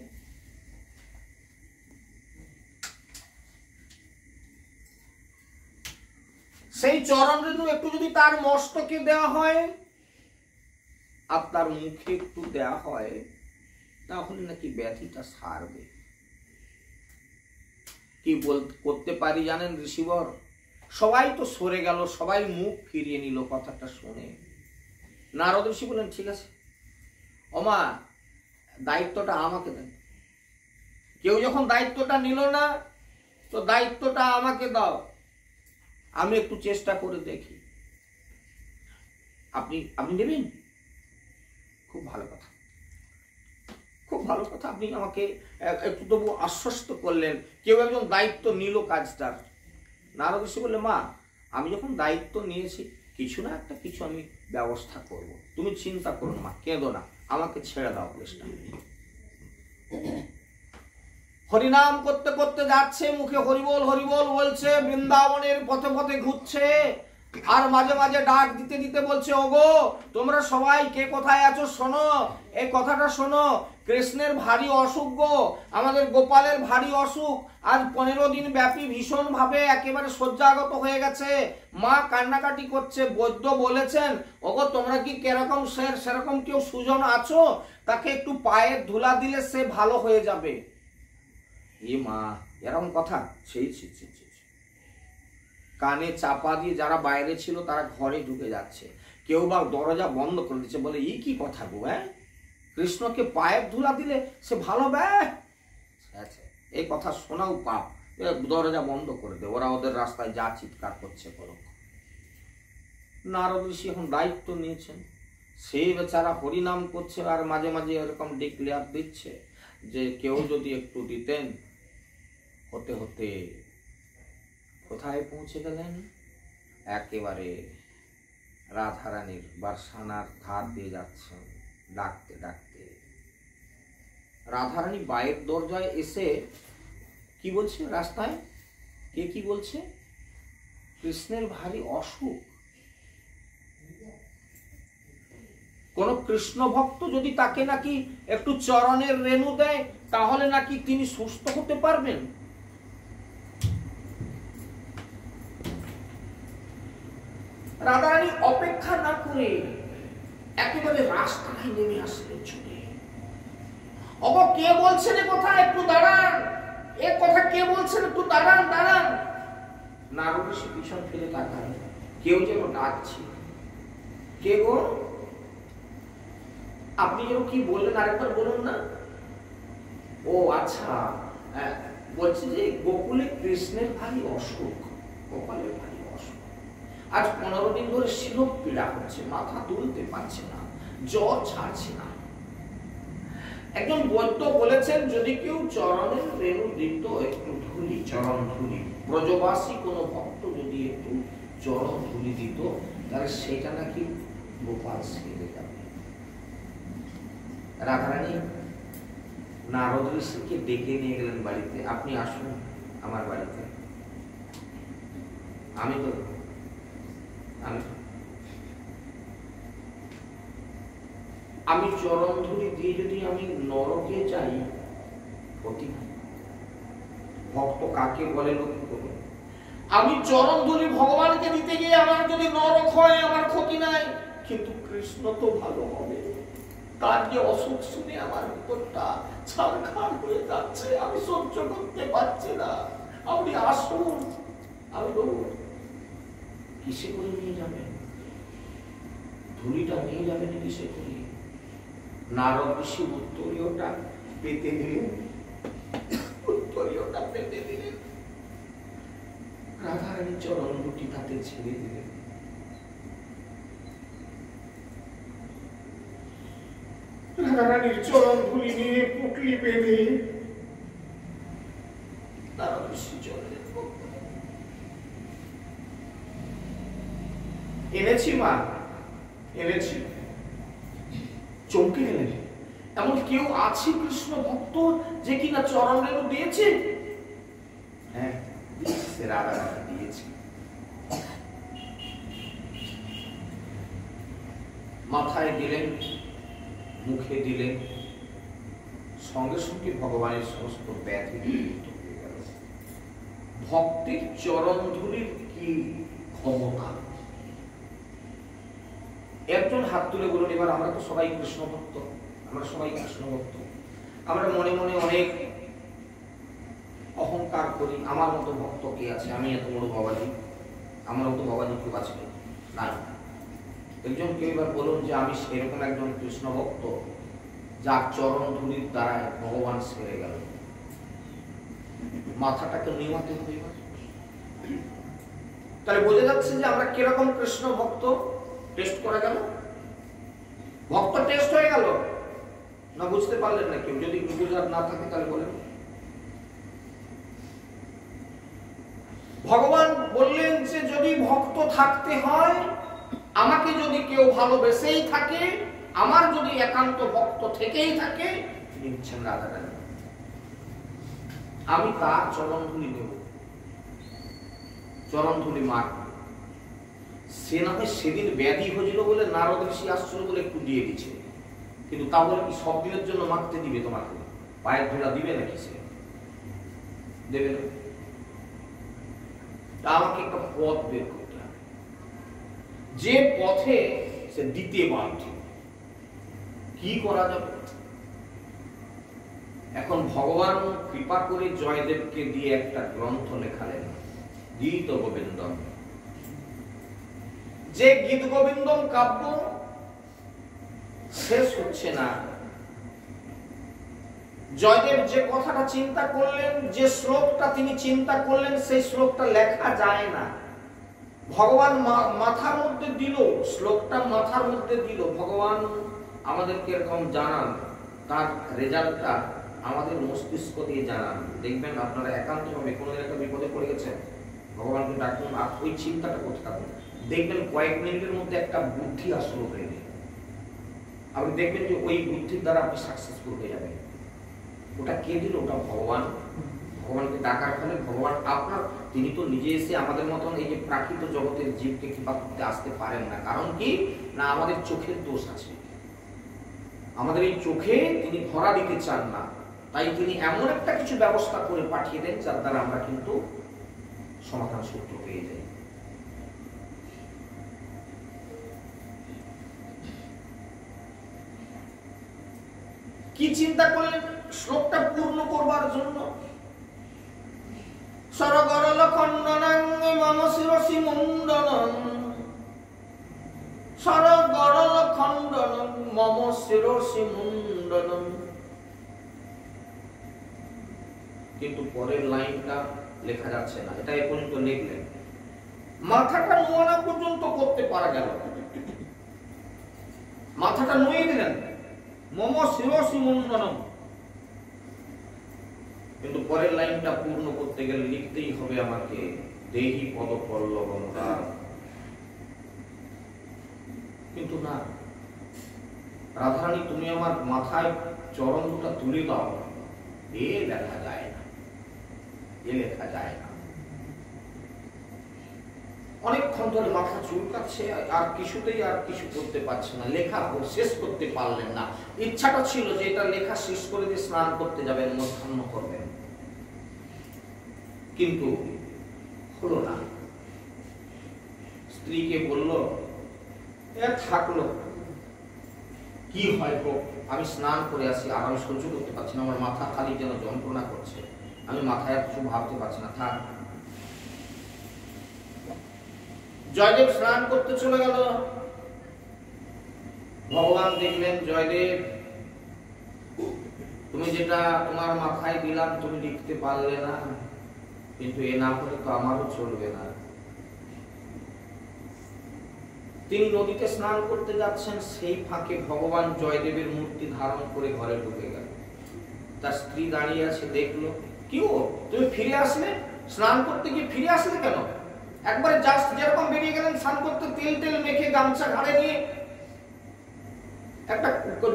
সেই চরণ রেণু একটু যদি তার মস্তকে দেওয়া হয় আর তার মুখে একটু দেওয়া হয়, তাহলে নাকি ব্যাধিটা সারবে। কি করতে পারি জানেন ঋষিবর? সবাই তো সরে গেল, সবাই মুখ ফিরিয়ে নিল কথাটা শুনে। নারদ ঋষি বললেন, ঠিক আছে ওমা, দায়িত্বটা আমাকে দেন। কেউ যখন দায়িত্বটা নিল না, তো দায়িত্বটা আমাকে দাও, আমি একটু চেষ্টা করে দেখি। আপনি নেবেন? খুব ভালো কথা, খুব ভালো কথা। আপনি আমাকে একটু তবু আশ্বস্ত করলেন, কেউ একজন দায়িত্ব নিল কাজটার। নারদ ঋষি বললেন, মা আমি যখন দায়িত্ব নিয়েছি, কিছু না একটা কিছু আমি ব্যবস্থা করব, তুমি চিন্তা করো না মা, কেঁদো না, আমাকে ছেড়ে দাও কেসটা। হরিনাম করতে করতে যাচ্ছে, মুখে হরিবোল হরিবোল বলছে, বৃন্দাবনের পথে পথে ঘুরছে, আর মাঝে মাঝে ডাক দিতে দিতে বলছে, ওগো তোমরা সবাই কে কোথায় আছো শোনো, এই কথাটা শোনো, কৃষ্ণের ভারী অসুখ গো, আমাদের গোপালের ভারী অসুখ, আজ 15 দিন ব্যাপী ভীষণ ভাবে একেবারে শয্যাগত হয়ে গেছে, মা কান্নাকাটি করছে। বৈদ্য বলেছেন, ওগো তোমরা কি কেরকম সেরকম কেউ সুজন আছো, তাকে একটু পায়ের ধুলা দিলে সে ভালো হয়ে যাবে। এ মা, এরকম কথা? সেই কানে চাপা দিয়ে যারা বাইরে ছিল তারা ঘরে ঢুকে যাচ্ছে, কেউ বা দরজা বন্ধ করে দিচ্ছে, বলে এই কি কথা গো, কৃষ্ণকে পায়ের ধুলা দিলে সে ভালো হবে? এই কথা শোনাও পাপ, দরজা বন্ধ করে দে, ওরা ওদের রাস্তায় যা চিৎকার করছে করুক। নারদ ঋষি এখন দায়িত্ব নিয়েছেন, সেই বেচারা হরিনাম করছে আর মাঝে মাঝে এরকম ডিক্লেয়ার দিচ্ছে যে কেউ যদি একটু দিতেন। হতে হতে কোথায় পৌঁছে গেলেন? একেবারে রাধারানীর বারসানার ধার দিয়ে যাচ্ছেন, ডাকতে ডাকতে। রাধারানী বাইরের দরজায় এসে কি বলছে? রাস্তায় কে কি বলছে? কৃষ্ণের ভারী অসুখ। কোন কৃষ্ণ ভক্ত যদি তাকে নাকি একটু চরণের রেণু দেয়, তাহলে নাকি তিনি সুস্থ হতে পারবেন। রাধারানী অপেক্ষা না করে একেবারে রাস্তায় নেমে আসলেন ছুটে। ওগো কে বলছেন এ কথা, একটু দাঁড়ান, এ কথা কে বলছেন, একটু দাঁড়ান দাঁড়ান। নারদ ঋষি পিছন ফিরে তাকান, কেউ যেন ডাকছে। কে গো? আপনি যেন কি বললেন, আরেকবার বলুন না। ও আচ্ছা, বলছি যে গোকুলে কৃষ্ণের ভারী অসুখ, গোপালের ভারী অসুখ, আজ 15 দিন ধরে শিরক পীড়া হচ্ছে, মাথা তুলতে পারছে না, জ্বর ছাড়ছে না। একজন বৈদ্য বলেছেন, যদি কেউ চরণের রেণু দিত, একটু ধুলি, চরণ ধুলি, ব্রজবাসী কোন ভক্ত যদি একটু চরণ ধুলি দিত, তাহলে সেটা নাকি গোপাল সেরে যাবে। রাধারানী নারদ ঋষিকে ডেকে নিয়ে গেলেন বাড়িতে, আপনি আসুন আমার বাড়িতে। আমি চরণ ধুলি দিয়ে যদি আমি নরকে যাই, ক্ষতি নাই। ভক্ত কাকে বলে লক্ষ্য করুন। আমি চরণ ধুলি ভগবানকে দিতে গিয়ে আমার যদি নরক হয়, আমার ক্ষতি নাই। কিন্তু কৃষ্ণ তো ভালো হবে। তার যে অসুখ শুনে আমার ভিতরটা ছারখার হয়ে যাচ্ছে, আমি সহ্য করতে পারছি না। আপনি আসুন। আমি বলব, কিসে করে নিয়ে যাবেন? ধুলিটা নিয়ে যাবেন কিসে করে? নারদ ঋষি উত্তরীয়টা পেতে দিলেন, উত্তরীয়টা পেতে দিলেন, রাধারানীর চরণ দুটি তাতে ছেড়ে দিলেন। রাধারানীর চরণ ধুলি নিয়ে পুটলি বেঁধে নারদ ঋষি চরণে এনেছি মা, এনেছি। চমকে গেলেন, এমন কেউ আছে কৃষ্ণ ভক্ত যে কিনা চরণ রেণু দিয়েছে? হ্যাঁ, রাধারানী দিয়েছে। মাথায় দিলেন, মুখে দিলেন, সঙ্গে সঙ্গে ভগবানের সমস্ত ব্যাধি হয়ে গেল। ভক্তের চরণ ধুলির কি ক্ষমতা! একজন হাত তুলে বলুন এবার, আমরা তো সবাই কৃষ্ণ ভক্ত, আমরা সবাই কৃষ্ণ ভক্ত। আমরা মনে মনে অনেক অহংকার করি, আমার মতো ভক্ত কে আছে, আমি এত বড় বাবাজি, আমার মতো বাবাজি কেউ আছে না। একজন কেউ এবার বলুন যে আমি সেরকম একজন কৃষ্ণ ভক্ত যার চরণ ধুলির দ্বারায় ভগবান সেরে গেল। মাথাটাকে নিমাতে হবে। তাহলে বোঝা যাচ্ছে যে আমরা কিরকম কৃষ্ণ ভক্ত। টেস্ট করা গেল, ভক্ত টেস্ট হয়ে গেল না? বুঝতে পারলেন না কেউ? যদি গুজরাট না থাকে তাহলে বলেন। ভগবান বললেন যে যদি ভক্ত থাকতে হয়, আমাকে যদি কেউ ভালোবেসেই থাকে, আমার যদি একান্ত ভক্ত থেকেই থাকে, তিনি হচ্ছেন রাধারানী। আমি তার চরণ ধুলি নেব, চরণ ধুলি মার। সে না হয় সেদিন ব্যাধি হয়েছিল বলে নারদ ঋষি আসছিল বলে একটু দিয়ে দিচ্ছে, কিন্তু তাহলে কি সব দিনের জন্য মাখতে দিবে? তোমাকে পায়ের ধুলা দিবে নাকি? সে দেবে না। তা আমাকে একটা পথ বের করতে হবে, যে পথে সে দিতে বাধ্য। কি করা যাবে? এখন ভগবান কৃপা করে জয়দেবকে দিয়ে একটা গ্রন্থ লেখালেন, গীত গোবিন্দম। যে গীত গোবিন্দম কাব্য শেষ হচ্ছে না। জয়দেব যে কথাটা চিন্তা করলেন, যে শ্লোকটা তিনি চিন্তা করলেন, সেই শ্লোকটা লেখা যায় না। ভগবান মাথার মধ্যে দিল, শ্লোকটা মাথার মধ্যে দিল। ভগবান আমাদেরকে এরকম জানান, তার রেজাল্টটা আমাদের মস্তিষ্ক দিয়ে জানান। দেখবেন আপনারা একান্তভাবে কোনোদিন একটা বিপদে পড়ে গেছেন, ভগবানকে ডাকুন, আর ওই চিন্তাটা করতে থাকুন। দেখবেন কয়েক মিনিটের মধ্যে একটা বুদ্ধি আসলো হয়ে যায়। আপনি দেখবেন যে ওই বুদ্ধির দ্বারা আপনি সাকসেসফুল হয়ে যাবেন। ওটা কে দিল? ওটা ভগবান। ভগবানকে ডাকার ফলে ভগবান আপনার, তিনি তো নিজে এসে আমাদের মতন এই যে প্রাকৃত জগতের জীবকে কৃপা করতে আসতে পারেন না। কারণ কি না? আমাদের চোখের দোষ আছে, আমাদের এই চোখে তিনি ধরা দিতে চান না। তাই তিনি এমন একটা কিছু ব্যবস্থা করে পাঠিয়ে দেন যার দ্বারা আমরা কিন্তু সমাধান সূত্র পেয়ে যাই। কি চিন্তা করলেন শ্লোকটা পূর্ণ করবার জন্য? সরগরল খণ্ডনং মম শিরসি মুণ্ডনং, সরগরল খণ্ডনং মম শিরসি মুণ্ডনং। কিন্তু পরের লাইনটা লেখা যাচ্ছে না, এটা এ পর্যন্ত লিখলেন। মাথাটা নোয়ানো পর্যন্ত করতে পারা গেল, মাথাটা নুয়ে দিলেন, মম শিরসি মুণ্ডনম। কিন্তু পরের লাইনটা পূর্ণ করতে গেলে লিখতেই হবে আমাকে দেহি পদ পল্লবম রাম। কিন্তু না, রাধারানী তুমি আমার মাথায় চরণ দুটা তুলে দাও, এ লেখা যায় না, এ লেখা যায় না। অনেকক্ষণ ধরে মাথা চুলকাচ্ছে, আর কিছুতেই আর কিছু করতে পারছে না, লেখা শেষ করতে পারলেন না। ইচ্ছাটা ছিল যে এটা লেখা শেষ করে দিয়ে স্নান করতে যাবেন, মধ্যাহ্ন করবেন, কিন্তু হলো না। স্ত্রীকে বলল, থাকলো, কি হয় গো, আমি স্নান করে আসি, আর আমি সহ্য করতে পারছি না, আমার মাথা খালি যেন যন্ত্রণা করছে, আমি মাথায় আর কিছু ভাবতে পারছি না, থাক। জয়দেব স্নান করতে চলে গেল। ভগবান দেখলেন, জয়দেব তুমি যেটা তোমার মাথায় দিলাম তুমি লিখতে পারলে না, কিন্তু এ না হলে তো আমারও চলবে না। তিনি নদীতে স্নান করতে যাচ্ছেন, সেই ফাঁকে ভগবান জয়দেবের মূর্তি ধারণ করে ঘরে ঢুকে গেল। তার স্ত্রী দাঁড়িয়ে আছে, দেখলো, কি ও তুমি ফিরে আসলে, স্নান করতে গিয়ে ফিরে আসলে কেন? একবারে জাস্ট যেরকম বেরিয়ে গেলেন স্নান করতে, তেল তেল মেখে গামছা ঘাড়ে নিয়ে, একটা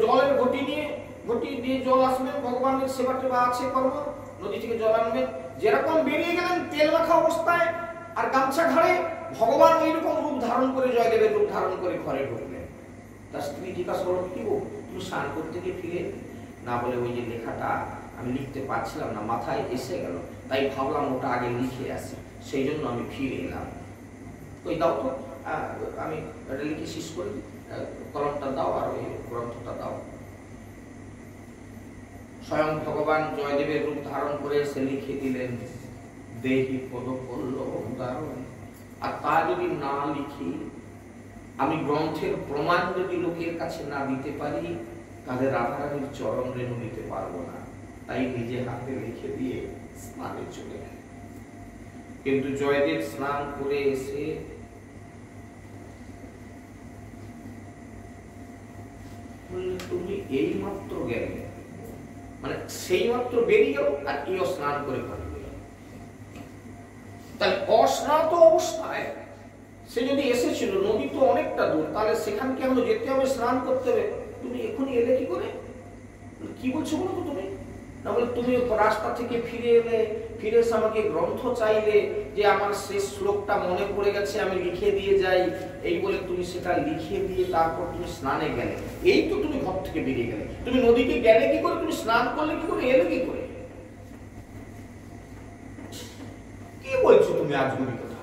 জলের ঘটি নিয়ে, ঘটি দিয়ে জল আসবেন, ভগবানের সেবা টেবা আছে কর্ম, নদী থেকে জল আনবেন, যেরকম বেরিয়ে গেলেন তেল মাখা অবস্থায় আর গামছা ঘাড়ে, ভগবান ওইরকম রূপ ধারণ করে, জয়দেবের রূপ ধারণ করে ঘরে ঢুকলেন। তার স্ত্রী জিজ্ঞাসা করল, কি গো তুমি স্নান করতে গিয়ে ফিরে না? বলে ওই যে লেখাটা আমি লিখতে পারছিলাম না, মাথায় এসে গেল, তাই ভাবলাম ওটা আগে লিখে আসি, সেই জন্য আমি ফিরে এলাম। ওই দাও তো, আমি এটা লিখে শেষ করি, কলমটা দাও আর ওই গ্রন্থটা দাও। স্বয়ং ভগবান জয়দেবের রূপ ধারণ করে এসে লিখে দিলেন, দেহি পদ পল্লব উদাহরণ। আর তা যদি না লিখি, আমি গ্রন্থের প্রমাণ যদি লোকের কাছে না দিতে পারি, তাহলে রাধারানীর চরণ রেণু দিতে পারবো না। তাই নিজে হাতে লিখে দিয়ে স্নানে চলে গেল। কিন্তু জয়দেব স্নান করে এসে বললেন, তুমি এই মাত্র গেলে, মানে সেই মাত্র বেরিয়ে গেল আর এও স্নান করে ঘরে গেল। তাহলে অস্নাত অবস্থায় সে যদি এসেছিল, নদী তো অনেকটা দূর, তাহলে সেখানকে আমরা যেতে হবে, স্নান করতে হবে, তুমি এখনই এলে কি করে? কি বলছো বলো তো তুমি? না বলে তুমি রাস্তা থেকে ফিরে এলে, ফিরে এসে আমাকে গ্রন্থ চাইলে, যে আমার শেষ শ্লোকটা মনে পড়ে গেছে আমি লিখে দিয়ে যাই, এই বলে তুমি সেটা লিখে দিয়ে তারপর তুমি স্নানে গেলে। এই তো তুমি ঘর থেকে বেরিয়ে গেলে, তুমি নদীতে গেলে কি করে, তুমি স্নান করলে কি করে, এলে কি করে? কি বলছো তুমি আজগুবি কথা?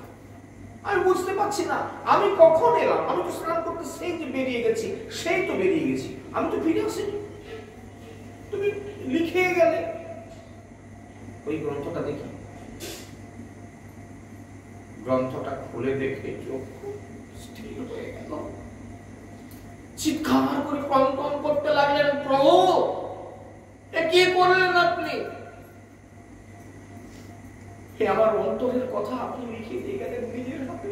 আমি বুঝতে পারছি না, আমি কখন এলাম? আমি তো স্নান করতে সেই যে বেরিয়ে গেছি, সেই তো বেরিয়ে গেছি, আমি তো ফিরে আসিনি, তুমি লিখে গেলে। ওই গ্রন্থটা দেখি, গ্রন্থটা খুলে দেখে চোখ স্থির হয়ে গেল, চিৎকার করে ক্রন্দন করতে লাগলেন, প্রভু এ কি করলেন আপনি? আমার অন্তরের কথা আপনি লিখে দিয়ে গেলেন নিজের হাতে।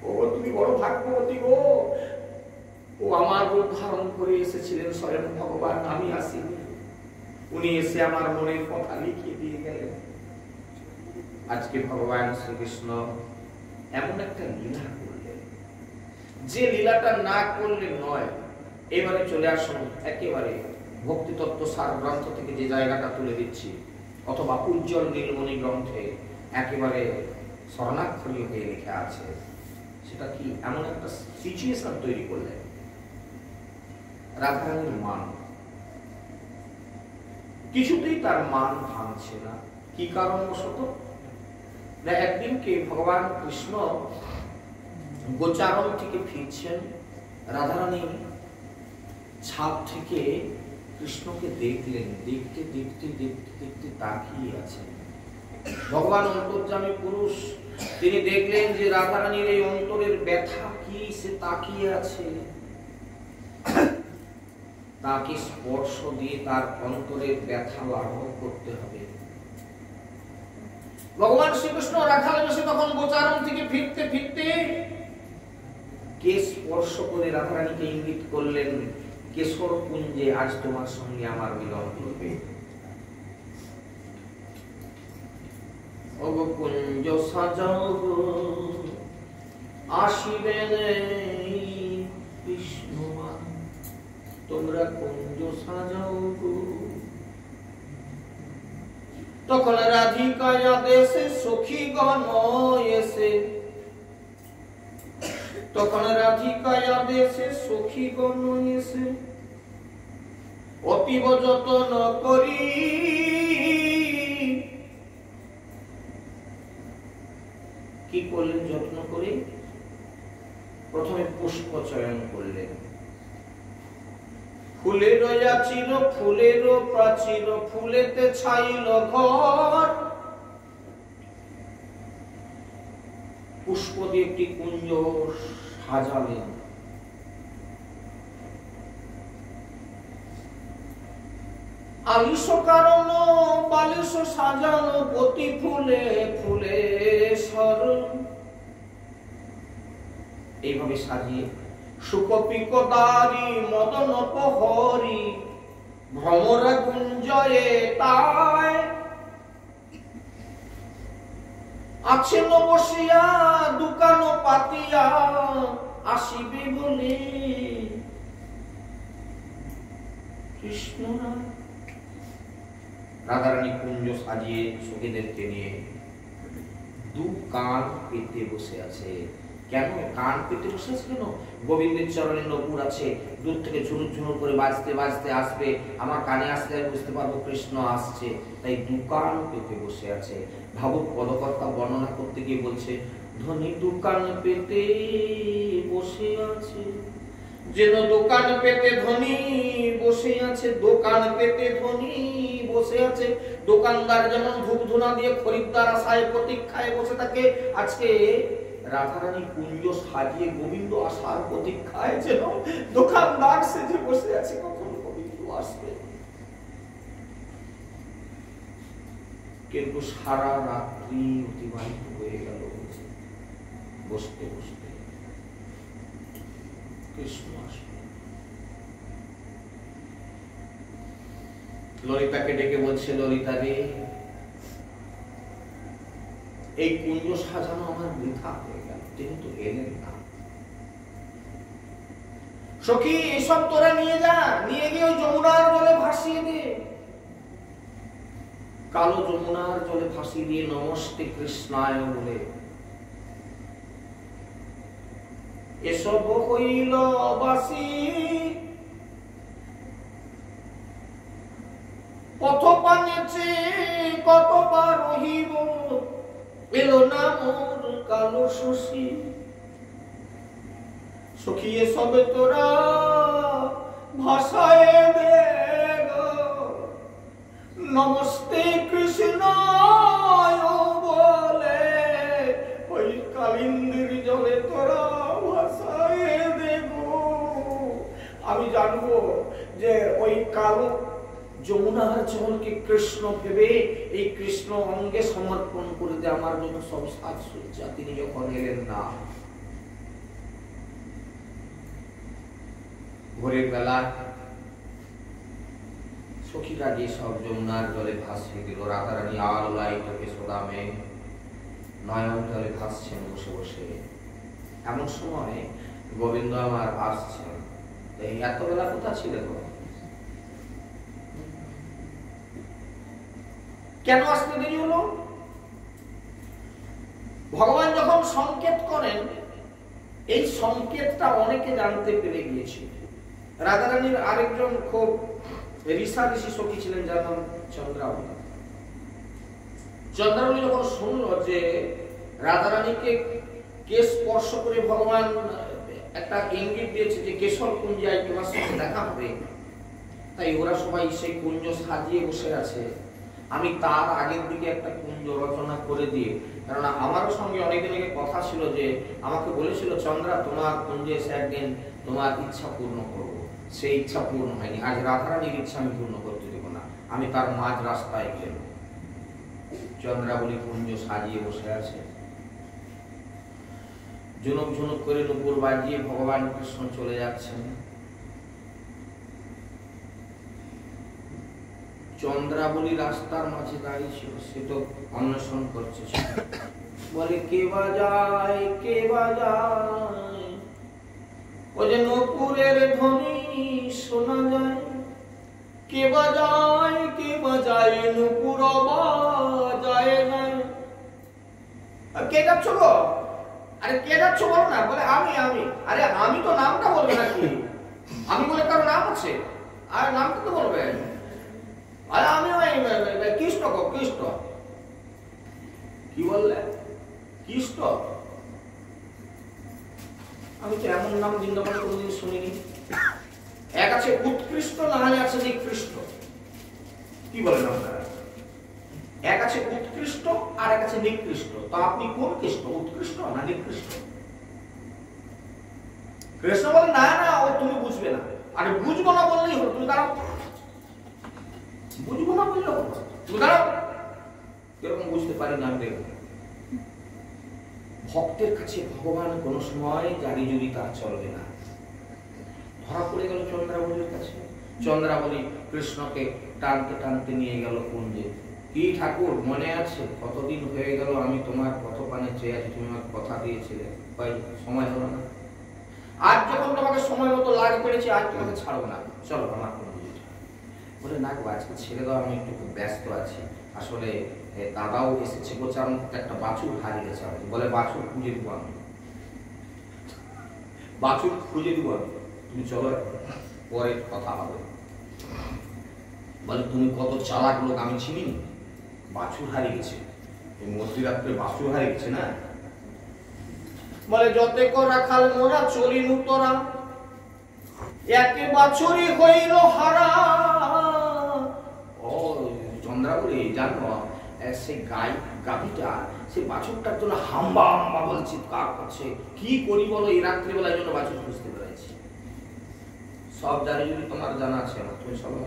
ও তুমি বড় ভাগ্যবতী গো, ও আমার রূপ ধারণ করে এসেছিলেন স্বয়ং ভগবান, আমি আসিনি, উনি এসে আমার মনের কথা লিখিয়ে দিয়ে গেলেন। আজকে ভগবান শ্রীকৃষ্ণ এমন একটা লীলা করলেন, যে লীলাটা না করলে নয়। এবারে চলে আসুন একেবারে ভক্তি তত্ত্ব সার গ্রন্থ থেকে যে জায়গাটা তুলে দিচ্ছি, অথবা উজ্জ্বল নীলমণি গ্রন্থে একেবারে স্বর্ণাক্ষরী হয়ে লেখা আছে। সেটা কি? এমন একটা সিচুয়েশন তৈরি করলেন, রাধারানীর মান, কিছুতেই তার মান ভাঙছে না। কি কারণবশত? না একদিনকে ভগবান কৃষ্ণ গোচারণ থেকে ফিরছেন, রাধারানী ছাদ থেকে কৃষ্ণকে দেখলেন, দেখতে দেখতে দেখতে দেখতে তাকিয়ে আছেন। ভগবান অন্তর্যামী পুরুষ, তিনি দেখলেন যে রাধারানীর এই অন্তরের ব্যথা কি, সে তাকিয়ে আছে। তাকে স্পর্শ দিয়ে তার অন্তরের ব্যথা লাঘব করতে হবে। ভগবান শ্রীকৃষ্ণ রাখাল বেশে তখন গোচারণ থেকে ফিরতে ফিরতে কে স্পর্শ করে রাধারানীকে ইঙ্গিত করলেন, কেশর কুঞ্জে আজ তোমার সঙ্গে আমার মিলন করবে। ওগো কুঞ্জ সাজাও গো, আসিবেন বিষ্ণুমান, তোমরা কুঞ্জ সাজাও গো। তখন রাধিকায় দেশে সখীগণ এসে, তখন রাধিকায় দেশে সখীগণ এসে অতীব যত্ন করি কি করলেন? যত্ন করে প্রথমে পুষ্প চয়ন করলেন। ফুলের চির ফুলের প্রাচীর ফুলেতে ছাইল ঘর, পুষ্প দিয়ে একটি কুঞ্জ সাজালেন। আলিশ কারণ বালিশ সাজানো প্রতি ফুলে ফুলে সর, এইভাবে সাজিয়ে সুকপিকদারি মদন প্রহরী ভ্রমরা গুঞ্জয়ে তাই আছেন বসিয়া দোকান পাতিয়া আসিবে বলে কৃষ্ণ। রাধারানী কুঞ্জ সাজিয়ে সখীদেরকে নিয়ে দু কান পেতে বসে আছে। কেন কান পেতে বসে আছে? কেন? গোবিন্দের চরণে নপুর আছে, দূর থেকে ঝুনুর ঝুনুর করে বাজতে বাজতে আসবে, আমার কানে আসলে আমি বুঝতে পারবো কৃষ্ণ আসছে, তাই দু কান পেতে বসে আছে। ভাগবত পদকর্তা বর্ণনা করতে গিয়ে বলছে, ধনী দোকান পেতে বসে আছে, যেন দোকান পেতে ধনী বসে আছে, দোকান পেতে ধনী বসে আছে। দোকানদার যেমন ধূপ ধুনা দিয়ে খরিদ্দার আশায় প্রতীক্ষায় বসে থাকে, আজকে রাধারানী কুঞ্জ সাজিয়ে গোবিন্দ আসার প্রতীক্ষায় যেন দোকানদার সেজে বসে আছে, কখন গোবিন্দ আসবে। কিন্তু সারা রাত্রি অতিবাহিত হয়ে গেল বসতে বসতে, কৃষ্ণ আসবে। ললিতাকে ডেকে বলছে, ললিতা রে, এই কুঞ্জ সাজানো আমার বৃথা হয়ে গেল, তিনি তো এলেন না। সখী এসব তোরা নিয়ে যা, নিয়ে গিয়ে ওই যমুনার জলে ভাসিয়ে দে। কালো যমুনার জলে ভাসিয়ে দিয়ে নমস্তে কৃষ্ণায় বলে এসব হইল বাসি, পথ পানেছে কতবার রহিব, এলো না মোর কালো শশী। সখী এসব তোরা ভাষায় দে নমস্তে কৃষ্ণায় বলে, ওই কালিন্দির জলে তোরা ভাষায় দেব। আমি জানবো যে ওই কালো যমুনার জলকে কৃষ্ণ ভেবে এই কৃষ্ণ অঙ্গে সমর্পণ করে দে আমার জন্য সব সাজসজ্জা। তিনি যখন এলেন না, ভোরের বেলা সখীরা যে সব যমুনার জলে ভাসিয়ে দিল, রাধারানী আলোলায়িত কেশোদামে নয়ন জলে ভাসছেন বসে বসে। এমন সময় গোবিন্দ আমার আসছেন। এই এত বেলা কোথা ছিলেন? কেন আসতে দেরি হলো? ভগবান যখন সংকেত করেন, এই সংকেতটা অনেকে জানতে পেরে গিয়েছিল। রাধারানীর আরেকজন খুব ঋষি সখী ছিলেন, যার নাম চন্দ্রাবলী। চন্দ্রাবলী যখন শুনল যে রাধারানীকে কে স্পর্শ করে ভগবান একটা ইঙ্গিত দিয়েছে যে কেশর কুঞ্জে তোমার সঙ্গে দেখা হবে, তাই ওরা সবাই সেই কুঞ্জ সাজিয়ে বসে আছে। আমি তার আগের দিকে একটা কুঞ্জ রচনা করে দিয়ে, কারণ আমারও সঙ্গে অনেকদিন আগে কথা ছিল যে আমাকে বলেছিল চন্দ্রা তোমার কুঞ্জে এসে একদিন তোমার ইচ্ছা পূর্ণ করবো, সেই ইচ্ছা পূর্ণ হয়নি। আজ রাধারানীর ইচ্ছা আমি পূর্ণ করতে দেবো না, আমি তার মাঝ রাস্তায় গেল। চন্দ্রাবলী কুঞ্জ সাজিয়ে বসে আছে, ঝুনুক ঝুনুক করে নুপুর বাজিয়ে ভগবান কৃষ্ণ চলে যাচ্ছেন। চন্দ্রাবলী রাস্তার মাঝে দাঁড়িয়ে ছিল, সে তো অন্বেষণ করছে, বলে কে বাজায় কে বাজায়, ও যে নপুরের ধ্বনি শোনা যায়, কে বাজায় নপুর বাজায় যায়। কে যাচ্ছ গো? আরে কে যাচ্ছ বলো না। বলে আমি আমি। আরে আমি তো নামটা বলবে নাকি? আমি বলে কারো নাম আছে? আর নামটা তো বলবে। আরে আমি কৃষ্ণ গো, কৃষ্ণ। কি বললে? কৃষ্ণ? আমি তো এমন নাম বৃন্দাবনে কোনোদিন শুনিনি। এক আছে উৎকৃষ্ট, না হলে আছে নিকৃষ্ট। কি বলেন আপনারা? এক আছে উৎকৃষ্ট আর এক আছে নিকৃষ্ট। তো আপনি কোন কৃষ্ণ, উৎকৃষ্ট না নিকৃষ্ট? কৃষ্ণ বলে না না, ও তুমি বুঝবে না। আরে বুঝবো না বললেই হলো, তুমি দাঁড়াও। বুঝবো না বললেও হলো, তুমি দাঁড়াও। এরকম বুঝতে পারি না। আমি ভক্তের কাছে ভগবান কোনো সময় জারি জুরি তার চলবে না। ধরা পড়ে গেল চন্দ্রাবলীর কাছে। চন্দ্রাবলী কৃষ্ণকে টানতে টানতে নিয়ে গেল কুঞ্জে। কি ঠাকুর, মনে আছে কতদিন হয়ে গেল আমি তোমার পথপানে চেয়ে আছি, তুমি আমার কথা দিয়েছিলে, ভাই সময় হলো না। আজ যখন তোমাকে সময় মতো লাগে পেরেছি, আজ তোমাকে ছাড়বো না, চলো আমার কুঞ্জে। বলে না গো, আজকে ছেড়ে দাও, আমি একটু খুব ব্যস্ত আছি। আসলে দাদাও এসেছে, বলছে আমি একটা বাছুর হারিয়ে গেছে। বলে বাছুর খুঁজে দিব আমি, বাছুর খুঁজে দিব আমি, তুমি চলো পরে কথা হবে। বলে তুমি কত চালাক লোক, আমি চিনি। বাছুর হারিয়ে গেছে, এই মধ্যরাত্রে বাছুর হারিয়ে গেছে না। বলে যতে করা খাল মোরা চলিনু তোরা, একে বাছুরি হইল হারা। ও চন্দ্রাবলী জানো, সেই গাভীটা সেই বাছুরটার জন্য হাম্বা হাম্বা বলে চিৎকার করছে। কি করি বলো, এই রাত্রিবেলায় জন্য বাছুর বুঝতে পেরেছি। সব জারি যদি তোমার জানা আছে, আমার তুমি চলো।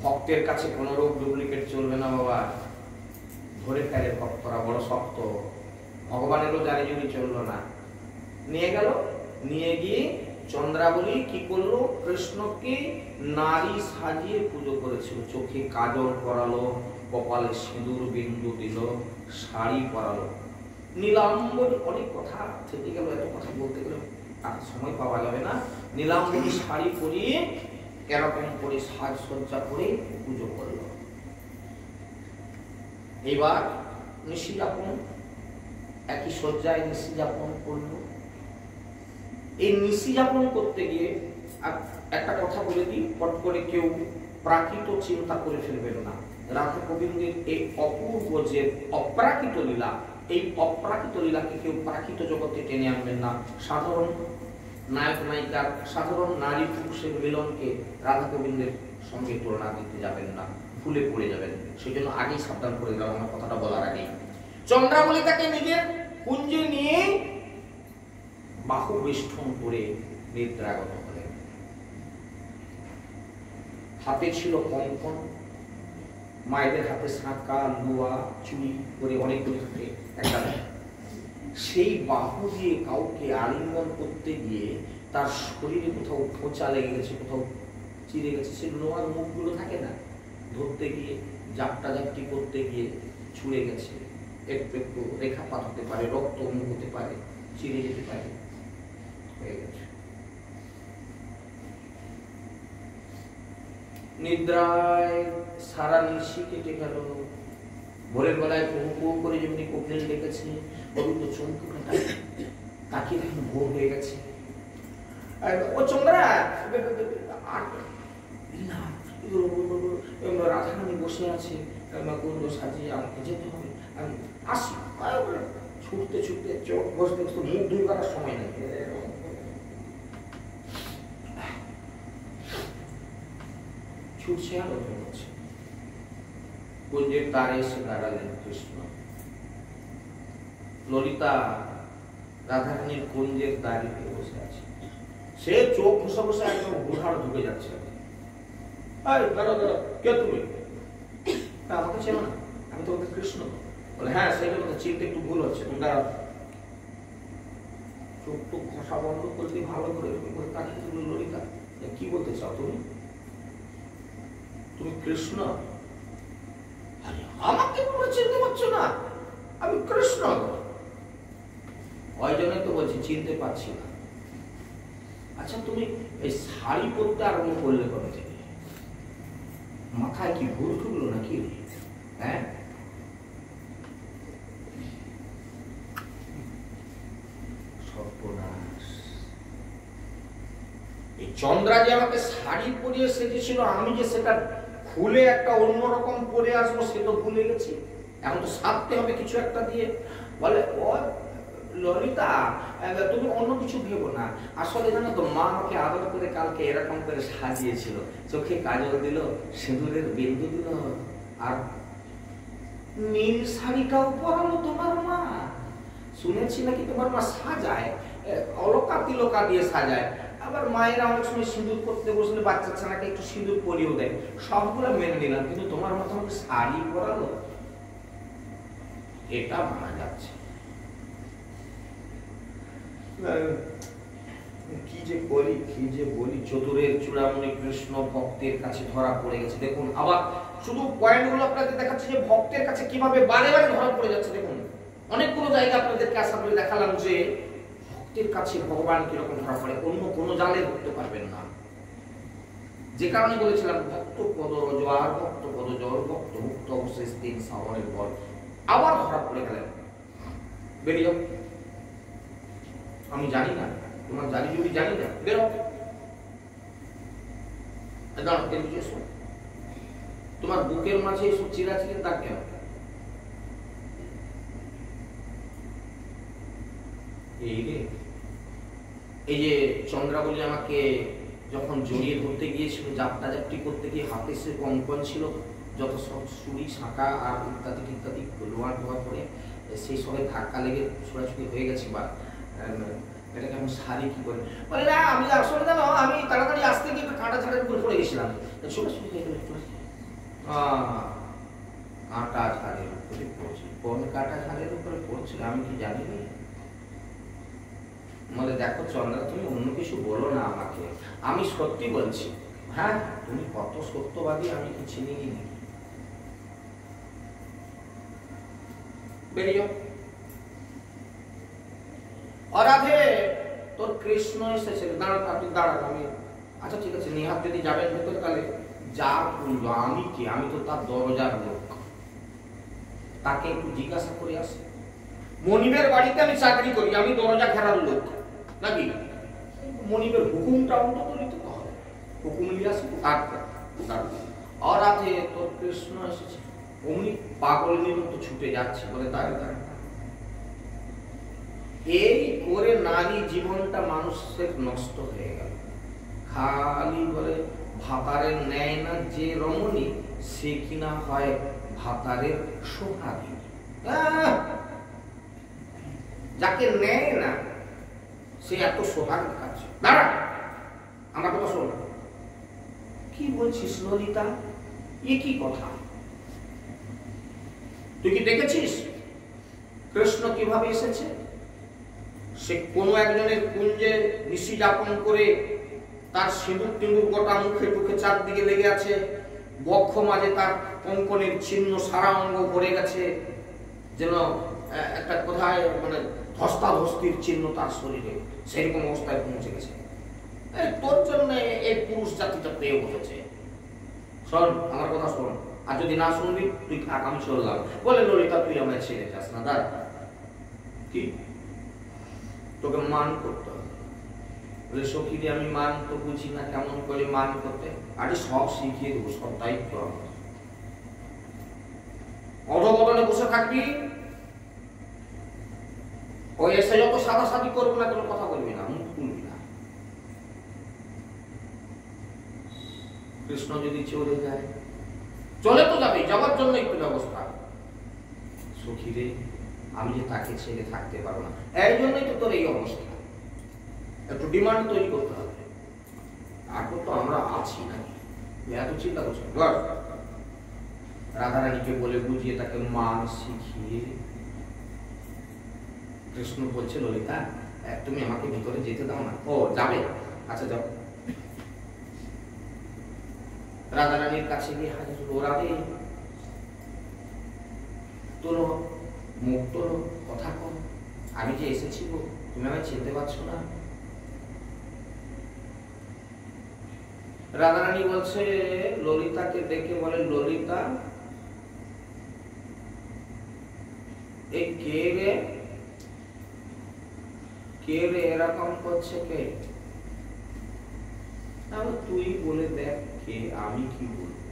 ভক্তের কাছে কোন রূপ ডুপ্লিকেট চলবে না বাবা। ধরে ফেলে ভক্তরা, বড় শক্ত। ভগবানেরও জারি যদি চললো না। নিয়ে গেল, নিয়ে গিয়ে চন্দ্রাবলী কি করলো, কৃষ্ণকে নারী সাজিয়ে পুজো করেছিল। চোখে কাজল পরালো, কপালে সিঁদুর বিন্দু দিল, শাড়ি পরালো। নীলাম্বরী, অনেক কথা থেকে গেল, এত কথা বলতে গেলে আর সময় পাওয়া যাবে না। নীলাম্বরী শাড়ি পরিয়ে এরকম করে সাজসজ্জা করে পুজো করলো। এবার নিশি যাপন, একই সজ্জায় নিশি যাপন করলো। এই নিশি যাপন করতে গিয়ে একটা কথা বলে দিই, পট করে কেউ প্রাকৃত চিন্তা করে ফেলবেন না। রাধা গোবিন্দের এই অপূর্ব যে অপ্রাকৃত লীলা, এই অপ্রাকৃত লীলাকে কেউ প্রাকৃত জগতে টেনে আনবেন না। সাধারণ নায়ক নায়িকার, সাধারণ নারী পুরুষের মিলনকে রাধা গোবিন্দের সঙ্গে তুলনা দিতে যাবেন না, ভুলে পড়ে যাবেন। সেই জন্য আগেই সাবধান করে দিলাম আমার কথাটা বলার আগেই। চন্দ্রাবলী তাকে নিজের কুঞ্জে নিয়ে বাহু বেষ্টন করে নিদ্রাগত হলেন। হাতে ছিল কঙ্কন, মায়েদের হাতে শাঁকা, লুয়া, চুড়ি করে অনেকগুলি থাকে একটা। সেই বাহু দিয়ে কাউকে আলিঙ্গন করতে গিয়ে তার শরীরে কোথাও খোঁচা লেগে গেছে, কোথাও চিরে গেছে। সেই লোহার মুখগুলো থাকে না, ধরতে গিয়ে জাপটা জাপটি করতে গিয়ে ছুঁড়ে গেছে। একটু একটু রেখাপাত হতে পারে, রক্ত মুখ হতে পারে, চিরে যেতে পারে, হয়ে গেছে। নিদ্রায় সারা নিশি কেটে গেল। ভোরের বেলায় কুহু কুহু করে যেমনি কোকিল ডেকেছে, অরুণ চমকে তাকিয়ে দেখুন ভোর হয়ে গেছে। ও চন্দ্রা, রাধারানী বসে আছে, কুণ্ড সাজিয়ে আমাকে যেতে হবে, আমি আসি। ছুটতে ছুটতে চোখ বসতে বসতে মুখ ধুই করার সময় নেই। ছুটছে আর হচ্ছে। কুঞ্জের দ্বারে এসে দাঁড়ালেন কৃষ্ণ। ললিতা রাধারানীর কুঞ্জের দ্বারে বসে আছে। সে চোখ ঘষা ঘষা একদম গুহাড় ঢুকে যাচ্ছে। কে তুমি? আমাকে চেনো না? আমি তো ওদের কৃষ্ণ। বলে হ্যাঁ, সেটা কথা চিনতে একটু ভুল হচ্ছে, তুমি দাঁড়াও। চোখ তো ঘষা বন্ধ করতে ভালো করে তাকিয়ে ললিতা, কি বলতে চাও তুমি? তুমি কৃষ্ণ? আমাকে তোমরা চিনতে পারছো না? আমি কৃষ্ণ। ওই জন্যই তো বলছি চিনতে পারছি না। আচ্ছা, তুমি এই শাড়ি পরতে আরম্ভ করলে কবে থেকে? মাথায় কি ভুল ঠুকলো নাকি? হ্যাঁ, সর্বনাশ। এই চন্দ্রা যে আমাকে শাড়ি পরিয়ে সেজেছিল, আমি যে সেটা খুলে একটা অন্যরকম পরে আসবো সে তো ভুলে গেছি। এখন তো সাধতে হবে কিছু একটা দিয়ে। বলে ও ললিতা তুমি অন্য কিছু ভেবো না, আসলে জানো তো মা আমাকে আদর করে কালকে এরকম করে সাজিয়েছিল, চোখে কাজল দিল, সিঁদুরের বিন্দু দিল, আর নীল শাড়িটাও পরালো তোমার মা। শুনেছি নাকি তোমার মা সাজায়, অলকা তিলকা দিয়ে সাজায়, আবার মায়েরা অনেক সময় সিঁদুর করতে বসলে বাচ্চা ছানাকে একটু সিঁদুর পরিয়েও দেয়, সবগুলো মেনে নিলাম, কিন্তু তোমার মা তোমাকে শাড়ি পরালো, এটা মানা যাচ্ছে। কি যে বলি, চতুরের চূড়ামণি কৃষ্ণ ভক্তের কাছে ধরা পড়ে গেছে। দেখুন আবার শুধু পয়েন্টগুলো আপনাদের দেখাচ্ছে যে ভক্তের কাছে কিভাবে বারে বারে ধরা পড়ে যাচ্ছে। দেখুন অনেকগুলো জায়গা আপনাদেরকে আশা করে দেখালাম যে ভক্তের কাছে ভগবান কিরকম ধরা পড়ে, অন্য কোনো জালে ধরতে পারবেন না। যে কারণে বলেছিলাম ভক্ত পদ রজোয়ার, ভক্ত পদ জল, ভক্ত মুক্ত অবশেষ 3 শ্রাবণের পর আবার ধরা পড়ে গেলেন। বেরিয়ে আমি জানি না, তোমার জানি যদি জানি না, বেরো তোমার বুকের মাঝে এসব চিরাচিরের দাগ কেন? এই যে চন্দ্রাবলী আমাকে যখন জড়িয়ে ধরতে গিয়েছিল, জাপটা জাপটি করতে গিয়ে হাতে সে কঙ্কন ছিল, যত সব ছুরি শাঁকা আর ইত্যাদি ইত্যাদি লোহার টোয়া করে সেই সবে ধাক্কা লেগে ছোড়াছুড়ি হয়ে গেছে। বা এটাকে আমি সারি কি করে বলে না, আমি আসলে জানো আমি তাড়াতাড়ি আসতে গিয়ে কাঁটা ঝাড়ের উপরে পড়ে গেছিলাম, ছোটাছুটি হয়ে গেল। কাঁটা ঝাড়ের উপরে পড়ছি, কোন কাঁটা ঝাড়ের উপরে পড়ছিল আমি কি জানি না। বলে দেখো চন্দ্রা, তুমি অন্য কিছু বলো না আমাকে, আমি সত্যি বলছি। হ্যাঁ তুমি কত সত্যবাদী আমি কি চিনি নি। বেরিয়ে অরাধে তোর কৃষ্ণ এসেছে, দাঁড়ান আপনি দাঁড়ান, আমি আচ্ছা ঠিক আছে নিহাত যদি যাবেন ভেতরে তাহলে যা বলবো। আমি কি, আমি তো তার দরজার লোক, তাকে একটু জিজ্ঞাসা করে আসে। মনিবের বাড়িতে আমি চাকরি করি, আমি দরজা ঘেরার লোক নাকি? মনিবের হুকুমটা অন্তত নিতে হবে, হুকুম নিয়ে আসে। অরাধে তোর কৃষ্ণ এসেছে। অমনি পাগলের মতো ছুটে যাচ্ছে, বলে দাঁড়িয়ে দাঁড়িয়ে এই করে নারী জীবনটা মানুষের নষ্ট হয়ে গেল। খালি বলে ভাতারের নেয় না যে রমণী, সে কিনা হয় ভাতারের সোহাগী। যাকে নেয় না সে এত সোহাগ দেখাচ্ছে। দাঁড়া, আমার কথা শোন। কি বলছিস ললিতা, এ কি কথা? তুই কি দেখেছিস কৃষ্ণ কিভাবে এসেছে? সে কোনো একজনের কুঞ্জে নিশি যাপন করে তার সিঁদুর টিঁদুর গোটা মুখে টুখে চারদিকে লেগে আছে, বক্ষ মাঝে তার কঙ্কনের চিহ্ন সারা অঙ্গ ভরে গেছে, যেন একটা কোথায় মানে ধস্তাধস্তির চিহ্ন তার শরীরে, সেরকম অবস্থায় পৌঁছে গেছে। তোর জন্য এই পুরুষ জাতিটা পেয়ে বসেছে। শোন আমার কথা শোন, আর যদি না শুনবি তুই থাক, আমি চললাম। বলে ললিতা তুই আমায় ছেড়ে যাস না। দাঁড়া, কি তোকে মান করতে হবে? বলে সখী রে, আমি মান তো বুঝি না, কেমন করে মান করতে? আরে সব শিখিয়ে দেবো, সব দায়িত্ব আমার। অধবদনে বসে থাকবি, ওই এসে যত সাদাসাদি করবো না, কোনো কথা বলবি না, মুখ খুলবি না। কৃষ্ণ যদি চলে যায়, চলে তো যাবে, যাওয়ার জন্য একটু ব্যবস্থা। সখী রে, আমি যে তাকে ছেড়ে থাকতে পারবো না, এর জন্যই তো তোর এই অবস্থা। একটু ডিমান্ড তৈরি করতে হবে। এখন তো আমরা আছি নাকি, এত চিন্তা করছি। রাধারানীকে বলে বুঝিয়ে তাকে মান শিখিয়ে কৃষ্ণ বলছে ললিতা তুমি আমাকে ভিতরে যেতে দাও না। ও যাবে, আচ্ছা যাও। রাধারানীর কাছে গিয়ে হাজির হলো। রাধে তোর মুখ তোর কথা কর, আমি যে এসেছি গো, তুমি আমায় চিনতে পারছো না? রাধারানী বলছে ললিতাকে ডেকে বলে, ললিতা এই কে রে, কে রে এরকম করছে কে? তুই বলে দেখ কে, আমি কি বলবো?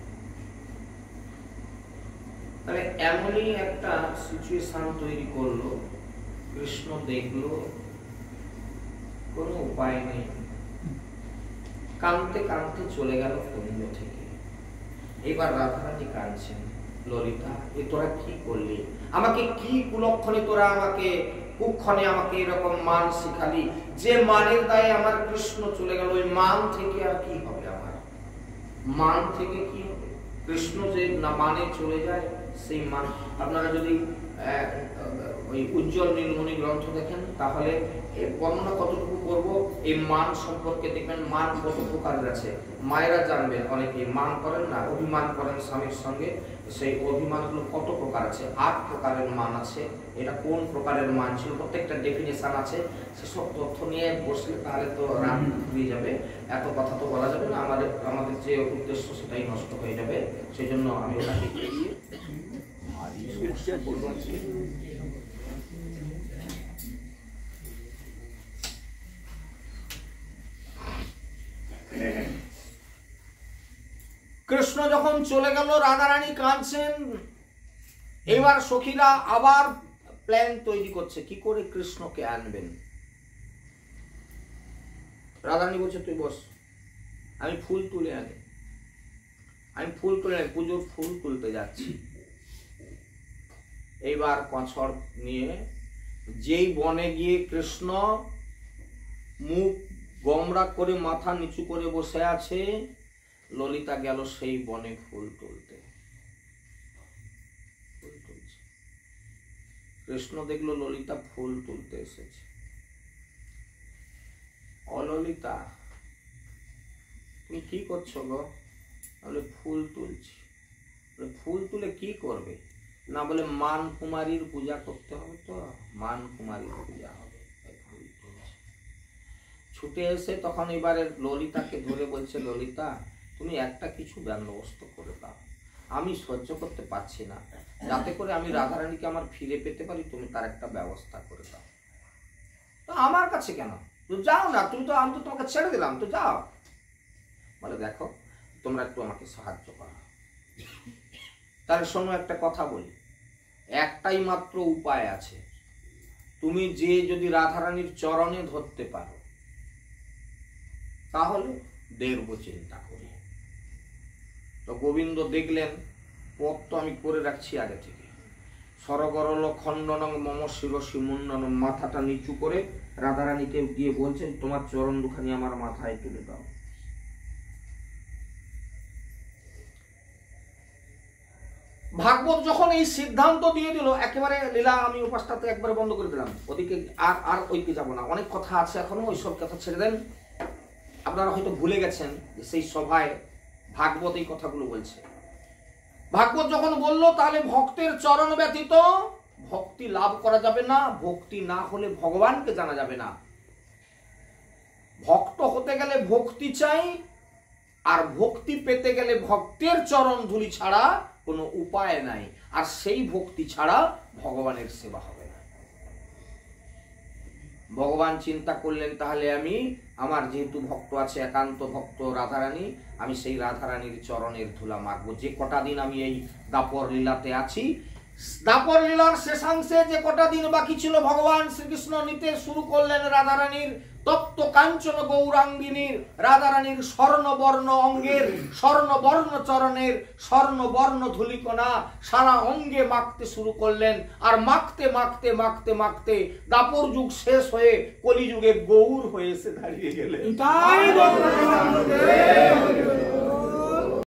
তাহলে এমনই একটা সিচুয়েশন তৈরি করলো কৃষ্ণ দেখলো কোনো উপায় নেই, কাঁদতে কাঁদতে চলে গেল কুঞ্জ থেকে। এবার রাধারানী কাঁদছেন, ললিতা এ তোরা কি করলি, আমাকে কি কুলক্ষণে তোরা আমাকে কুক্ষণে আমাকে এরকম মান শিখালি, যে মানের দায়ে আমার কৃষ্ণ চলে গেল, ওই মান থেকে আর কি হবে, আমার মান থেকে কি হবে? কৃষ্ণ যে না মানে চলে যায় সেই মান। আপনারা যদি ওই উজ্জ্বল নীলমণি গ্রন্থ দেখেন তাহলে বর্ণনা কতটুকু করব, এই মান সম্পর্কে দেখবেন মান কত প্রকারের আছে। মায়েরা জানবেন, অনেকে মান করেন না, অভিমান করেন স্বামীর সঙ্গে, সেই অভিমানগুলো কত প্রকার আছে, 8 প্রকারের মান আছে। এটা কোন প্রকারের মান ছিল প্রত্যেকটা ডেফিনেশন আছে, সেসব তথ্য নিয়ে বসলে তাহলে তো রাত হয়ে যাবে, এত কথা তো বলা যাবে না, আমাদের যে উদ্দেশ্য সেটাই নষ্ট হয়ে যাবে। সেই জন্য আমি ওটাকে এগিয়ে কৃষ্ণ যখন চলে গেল, রাধারানী কাঁদছেন। এবার সখীরা আবার প্ল্যান তৈরি করছে কি করে কৃষ্ণকে আনবেন। রাধারানী বলছে তুই বস, আমি ফুল তুলে আনি, পুজোর ফুল তুলতে যাচ্ছি। এইবার কছর নিয়ে যেই বনে গিয়ে কৃষ্ণ মুখ গোমরা করে মাথা নিচু করে বসে আছে, ললিতা গেল সেই বনে ফুল তুলতে। কৃষ্ণ দেখলো ললিতা ফুল তুলতে এসেছে। অললিতা তুমি কি করছো গো? বলে ফুল তুলছি। ফুল তুলে কি করবে? না বলে মান কুমারীর পূজা করতে হবে, তো মান কুমারীর পূজা হবে। ছুটে এসে তখন এবারে ললিতাকে ধরে বলছে, ললিতা তুমি একটা কিছু বন্দোবস্ত করে দাও, আমি সহ্য করতে পারছি না, যাতে করে আমি রাধারানীকে আমার ফিরে পেতে পারি, তুমি তার একটা ব্যবস্থা করে দাও। তো আমার কাছে কেন? তো যাও না, তুমি তো, আমি তো তোমাকে ছেড়ে দিলাম, তো যাও। বলে দেখো তোমরা একটু আমাকে সাহায্য করো। তাহলে শোনো একটা কথা বলি, একটাই মাত্র উপায় আছে, তুমি যে যদি রাধারানীর চরণে ধরতে পারো তাহলে দেখব চিন্তা করি। তো গোবিন্দ দেখলেন পথ তো আমি করে রাখছি আগে থেকে, সরগরল খণ্ডনং মম শিরসি মুন্ডনম, মাথাটা নিচু করে রাধারানীকে গিয়ে বলছেন তোমার চরণ দুখানি আমার মাথায় তুলে দাও। ভাগবত যখন এই সিদ্ধান্ত দিয়ে দিল, একেবারে লীলা আমি উপাসটাতে একবারে বন্ধ করে দিলাম, ওদিকে আর ওইদিকে যাবো না, অনেক কথা আছে এখনো, ওইসব কথা ছেড়ে দেন। আপনারা হয়তো ভুলে গেছেন যে সেই সভায় ভাগবত এই কথাগুলো বলছে। ভাগবত যখন বললো তাহলে ভক্তের চরণ ব্যতীত ভক্তি লাভ করা যাবে না, ভক্তি না হলে ভগবানকে জানা যাবে না। ভক্ত হতে গেলে ভক্তি চাই, আর ভক্তি পেতে গেলে ভক্তের চরণ ধুলি ছাড়া কোনো উপায় নাই, আর সেই ভক্তি ছাড়া ভগবানের সেবা হবে না। ভগবান চিন্তা করলেন তাহলে আমি, আমার যেহেতু ভক্ত আছে, একান্ত ভক্ত রাধারানী, আমি সেই রাধারানীর চরণের ধুলা মাখবো। যে কটা দিন আমি এই দাপর লীলাতে আছি, দাপর লীলার শেষাংশে যে কটা দিন বাকি ছিল, ভগবান শ্রীকৃষ্ণ নিতে শুরু করলেন রাধারানীর তপ্ত কাঞ্চন গৌরাঙ্গিনীর, রাধারানীর স্বর্ণবর্ণ অঙ্গের, স্বর্ণবর্ণ চরণের স্বর্ণবর্ণ ধুলিকণা সারা অঙ্গে মাখতে শুরু করলেন। আর মাখতে মাখতে মাখতে মাখতে দাপর যুগ শেষ হয়ে কলিযুগে গৌর হয়ে এসে দাঁড়িয়ে গেলেন।